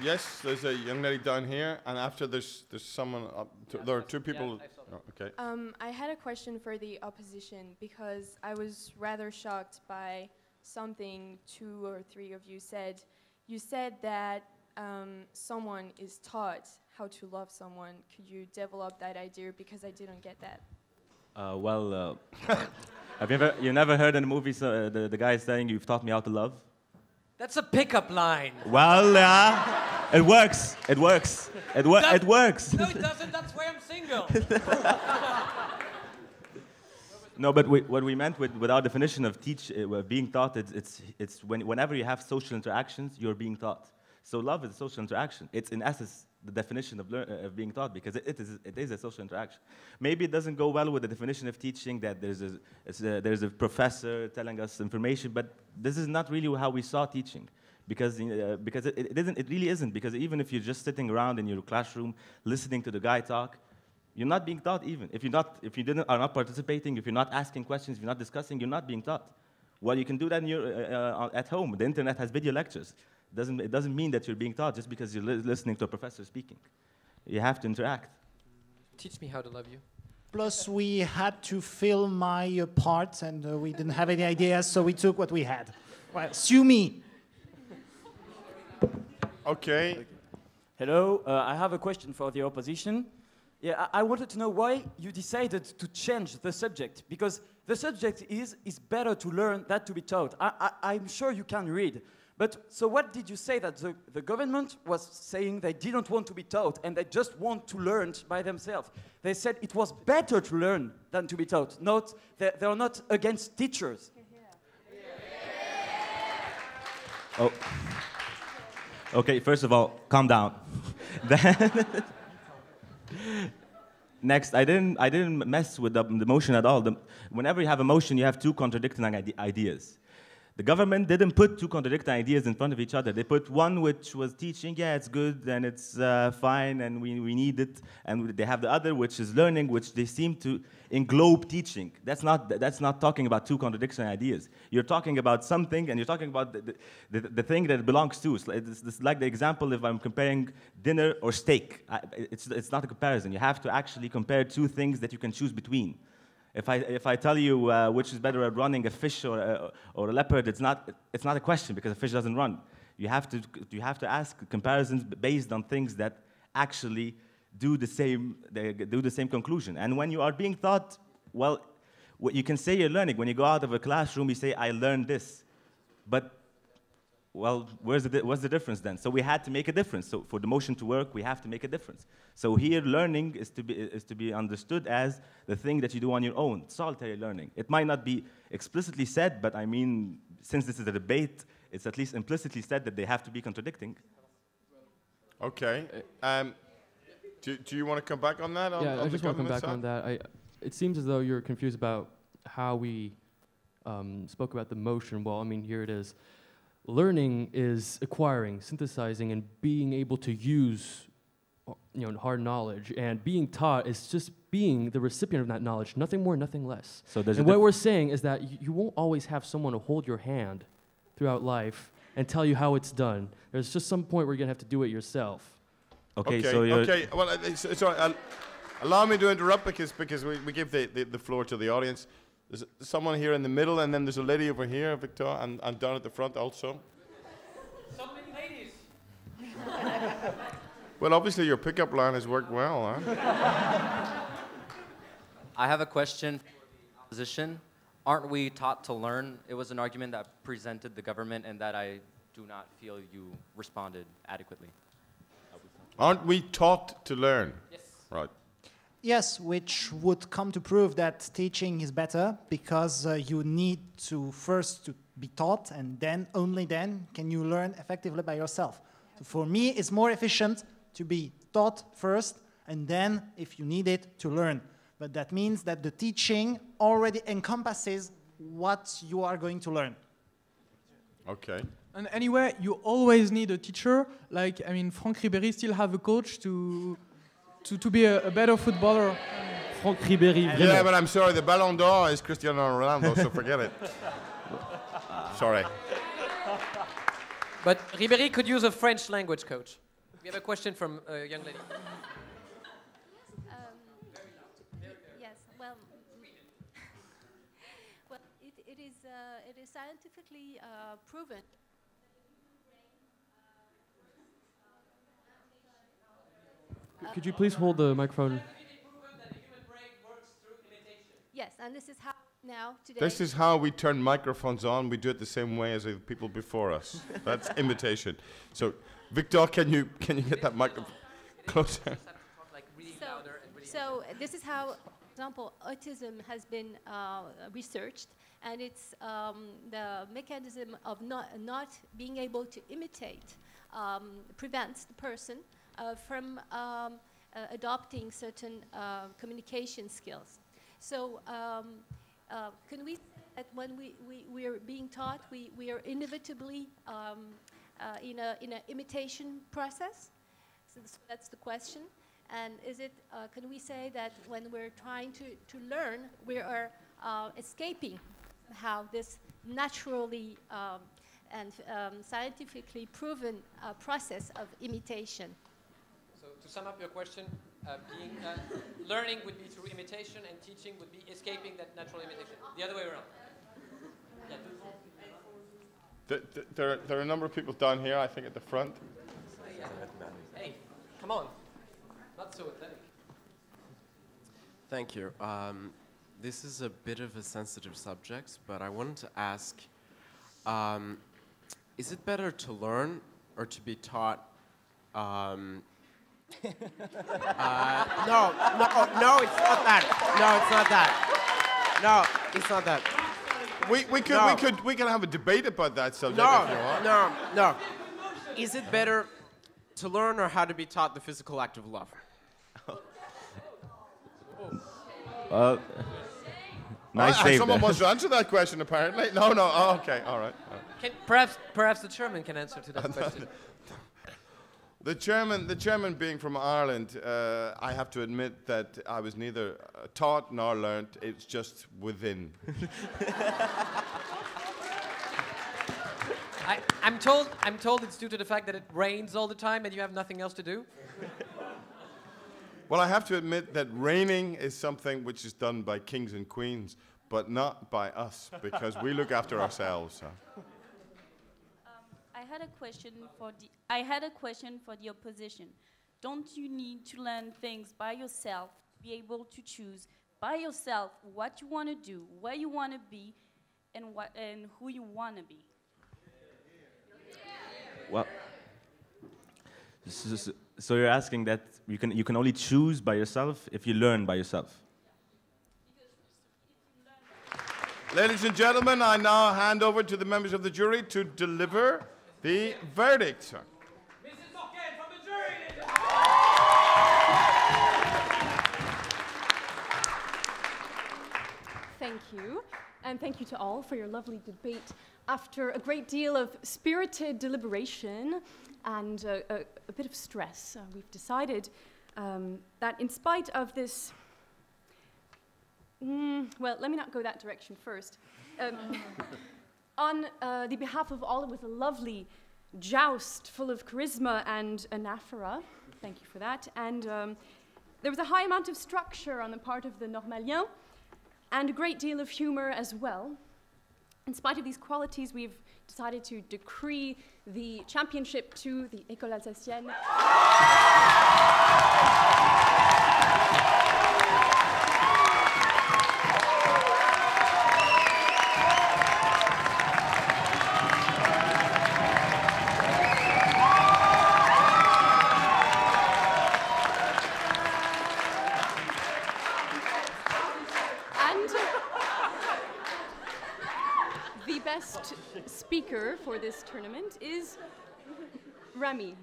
Yes, there's a young lady down here, and after there's someone up. There are two people. Oh, okay. I had a question for the opposition because I was rather shocked by something 2 or 3 of you said. You said that someone is taught how to love someone. Could you develop that idea because I didn't get that? Have you never heard in the movies the guy saying, "You've taught me how to love"? That's a pickup line. Well, it works. It works. It works. No, it doesn't. That's why I'm single. No, but what we meant with our definition of being taught, it's whenever you have social interactions, you're being taught. So love is a social interaction. It's in essence the definition of being taught because it is a social interaction. Maybe it doesn't go well with the definition of teaching that there's a professor telling us information, but this is not really how we saw teaching. Because it really isn't. Because even if you're just sitting around in your classroom listening to the guy talk, you're not being taught. Even if you are not participating, if you're not asking questions, if you're not discussing, you're not being taught. Well, you can do that at home. The internet has video lectures. It doesn't mean that you're being taught just because you're listening to a professor speaking. You have to interact. Teach me how to love you. Plus, we had to fill my part, and we didn't have any ideas, so we took what we had. Well, sue me. Okay. Hello, I have a question for the opposition. Yeah, I wanted to know why you decided to change the subject, because the subject is better to learn than to be taught. I'm sure you can read, but so what did you say that the government was saying they didn't want to be taught and they just want to learn by themselves? They said it was better to learn than to be taught. They're not against teachers. Oh. Okay, first of all, calm down. Then next, I didn't mess with the motion at all. Whenever you have a motion, you have two contradicting ideas. The government didn't put two contradicting ideas in front of each other. They put one which was teaching, yeah, it's good and it's fine and we need it, and they have the other which is learning, which they seem to englobe teaching. That's not talking about two contradicting ideas. You're talking about something, and you're talking about the thing that it belongs to. It's like the example if I'm comparing dinner or steak. It's not a comparison. You have to actually compare two things that you can choose between. If I tell you which is better at running, a fish or a leopard, it's not a question because a fish doesn't run. You have to ask comparisons based on things that actually do the same conclusion. And when you are being taught, well, what you can say you're learning. When you go out of a classroom, you say I learned this, but well, what's the difference then? So we had to make a difference. So for the motion to work, we have to make a difference. So here, learning is to be understood as the thing that you do on your own, solitary learning. It might not be explicitly said, but I mean, since this is a debate, it's at least implicitly said that they have to be contradicting. Okay. Do you want to come back on that? Yeah, I just want to come back on that. It seems as though you're confused about how we spoke about the motion. Well, I mean, here it is. Learning is acquiring, synthesizing, and being able to use hard knowledge. And being taught is just being the recipient of that knowledge, nothing more, nothing less. So and what we're saying is that you won't always have someone to hold your hand throughout life and tell you how it's done. There's just some point where you're going to have to do it yourself. Okay. Well, sorry. Allow me to interrupt because we give the floor to the audience. There's someone here in the middle, and then there's a lady over here, Victor, and down at the front also. So many ladies. Well, obviously your pickup line has worked well, huh? I have a question for the opposition. Aren't we taught to learn? It was an argument that presented the government and that I do not feel you responded adequately. Aren't we taught to learn? Yes. Right. Yes, which would come to prove that teaching is better because you need to first be taught, and then only then can you learn effectively by yourself. So for me, it's more efficient to be taught first, and then, if you need it, to learn. But that means that the teaching already encompasses what you are going to learn. Okay. And anyway, you always need a teacher. Like, I mean, Franck Ribéry still have a coach to be a better footballer. Franck Ribéry. Yeah, but I'm sorry, the Ballon d'Or is Cristiano Ronaldo, so forget it. Sorry. But Ribéry could use a French language coach. We have a question from a young lady. Yes, well, well, it is scientifically proven. Could you please hold the microphone? Yes, and this is how now today. This is how we turn microphones on. We do it the same way as the people before us. That's imitation. So, Victor, can you get that microphone closer? So this is how, for example, autism has been researched, and it's the mechanism of not being able to imitate prevents the person from adopting certain communication skills. So can we say that when we are being taught, we are inevitably in an imitation process? So that's the question. And is it, can we say that when we're trying to learn, we are escaping how this naturally and scientifically proven process of imitation? So to sum up your question, learning would be through imitation and teaching would be escaping that natural imitation. The other way around. Yeah. There are a number of people down here, I think, at the front. Hey, come on. Not so athletic. Thank you. This is a bit of a sensitive subject, but I wanted to ask, is it better to learn or to be taught? No, it's not that. No, it's not that. No, it's not that. We can have a debate about that subject if you want. No. Is it better to learn or how to be taught the physical act of love? Nice save someone there. wants to answer that question, apparently. No. Oh, okay, all right. Perhaps the chairman can answer to that question. The chairman being from Ireland, I have to admit that I was neither taught nor learnt. It's just within. I'm told it's due to the fact that it rains all the time and you have nothing else to do. Well, I have to admit that reigning is something which is done by kings and queens, but not by us, because we look after ourselves. I had a question for the opposition. Don't you need to learn things by yourself, be able to choose by yourself what you want to do, where you want to be, and who you want to be? Well, so you're asking that you can only choose by yourself if you learn by yourself. Ladies and gentlemen, I now hand over to the members of the jury to deliver the verdict, sir. Thank you, and thank you to all for your lovely debate. After a great deal of spirited deliberation and a bit of stress, we've decided that in spite of this... well, let me not go that direction first. On the behalf of all, it was a lovely joust full of charisma and anaphora. Thank you for that. And there was a high amount of structure on the part of the Normaliens and a great deal of humor as well. In spite of these qualities, we've decided to decree the championship to the École Alsacienne. The best speaker for this tournament is Rami.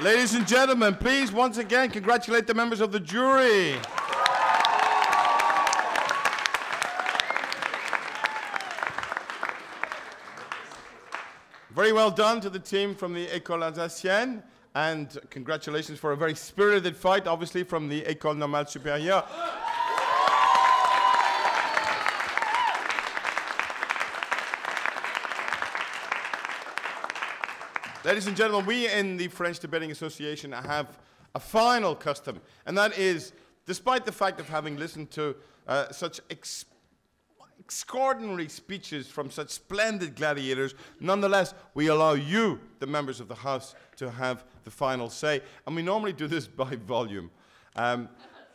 Ladies and gentlemen, please once again congratulate the members of the jury. Very well done to the team from the École Alsacienne. And congratulations for a very spirited fight, obviously, from the École Normale Supérieure. Ladies and gentlemen, we in the French Debating Association have a final custom, and that is, despite the fact of having listened to such extraordinary speeches from such splendid gladiators, nonetheless, we allow you, the members of the House, to have the final say, and we normally do this by volume. I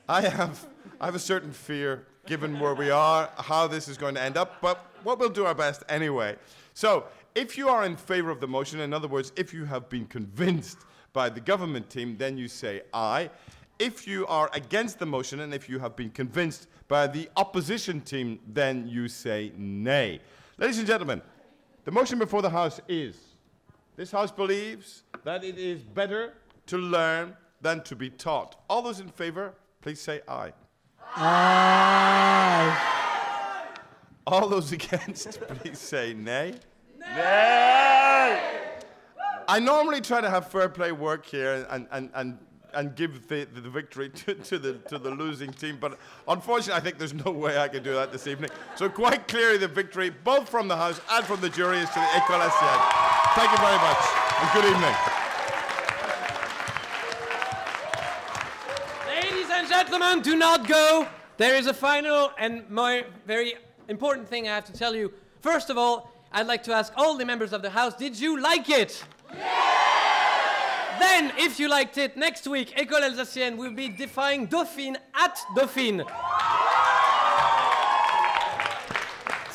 have a certain fear, given where we are, how this is going to end up, but we'll do our best anyway. So, if you are in favor of the motion, in other words, if you have been convinced by the government team, then you say aye. If you are against the motion, and if you have been convinced by the opposition team, then you say nay. Ladies and gentlemen, the motion before the House is, this House believes that it is better to learn than to be taught. All those in favor, please say aye. Aye. All those against, please say nay. Nay! I normally try to have fair play work here and give the victory to the losing team, but unfortunately I think there's no way I can do that this evening. So quite clearly the victory, both from the House and from the jury, is to the École Alsacienne. Thank you very much, and good evening. Ladies and gentlemen, do not go. There is a final and more very important thing I have to tell you. First of all, I'd like to ask all the members of the House, did you like it? Yeah! Then, if you liked it, next week, École Alsacienne will be defying Dauphine at Dauphine.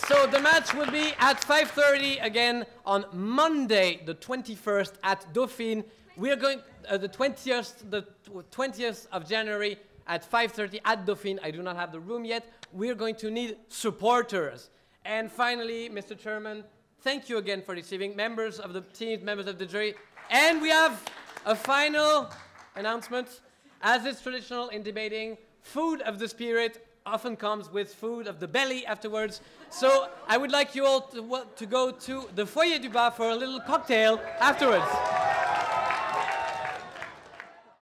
So the match will be at 5:30 again on Monday, the 21st at Dauphine. We are going the 20th of January at 5:30 at Dauphine. I do not have the room yet. We are going to need supporters. And finally, Mr. Chairman, thank you again for this evening, members of the team, members of the jury. And we have a final announcement. As is traditional in debating, food of the spirit often comes with food of the belly afterwards. So I would like you all to go to the foyer du bar for a little cocktail afterwards.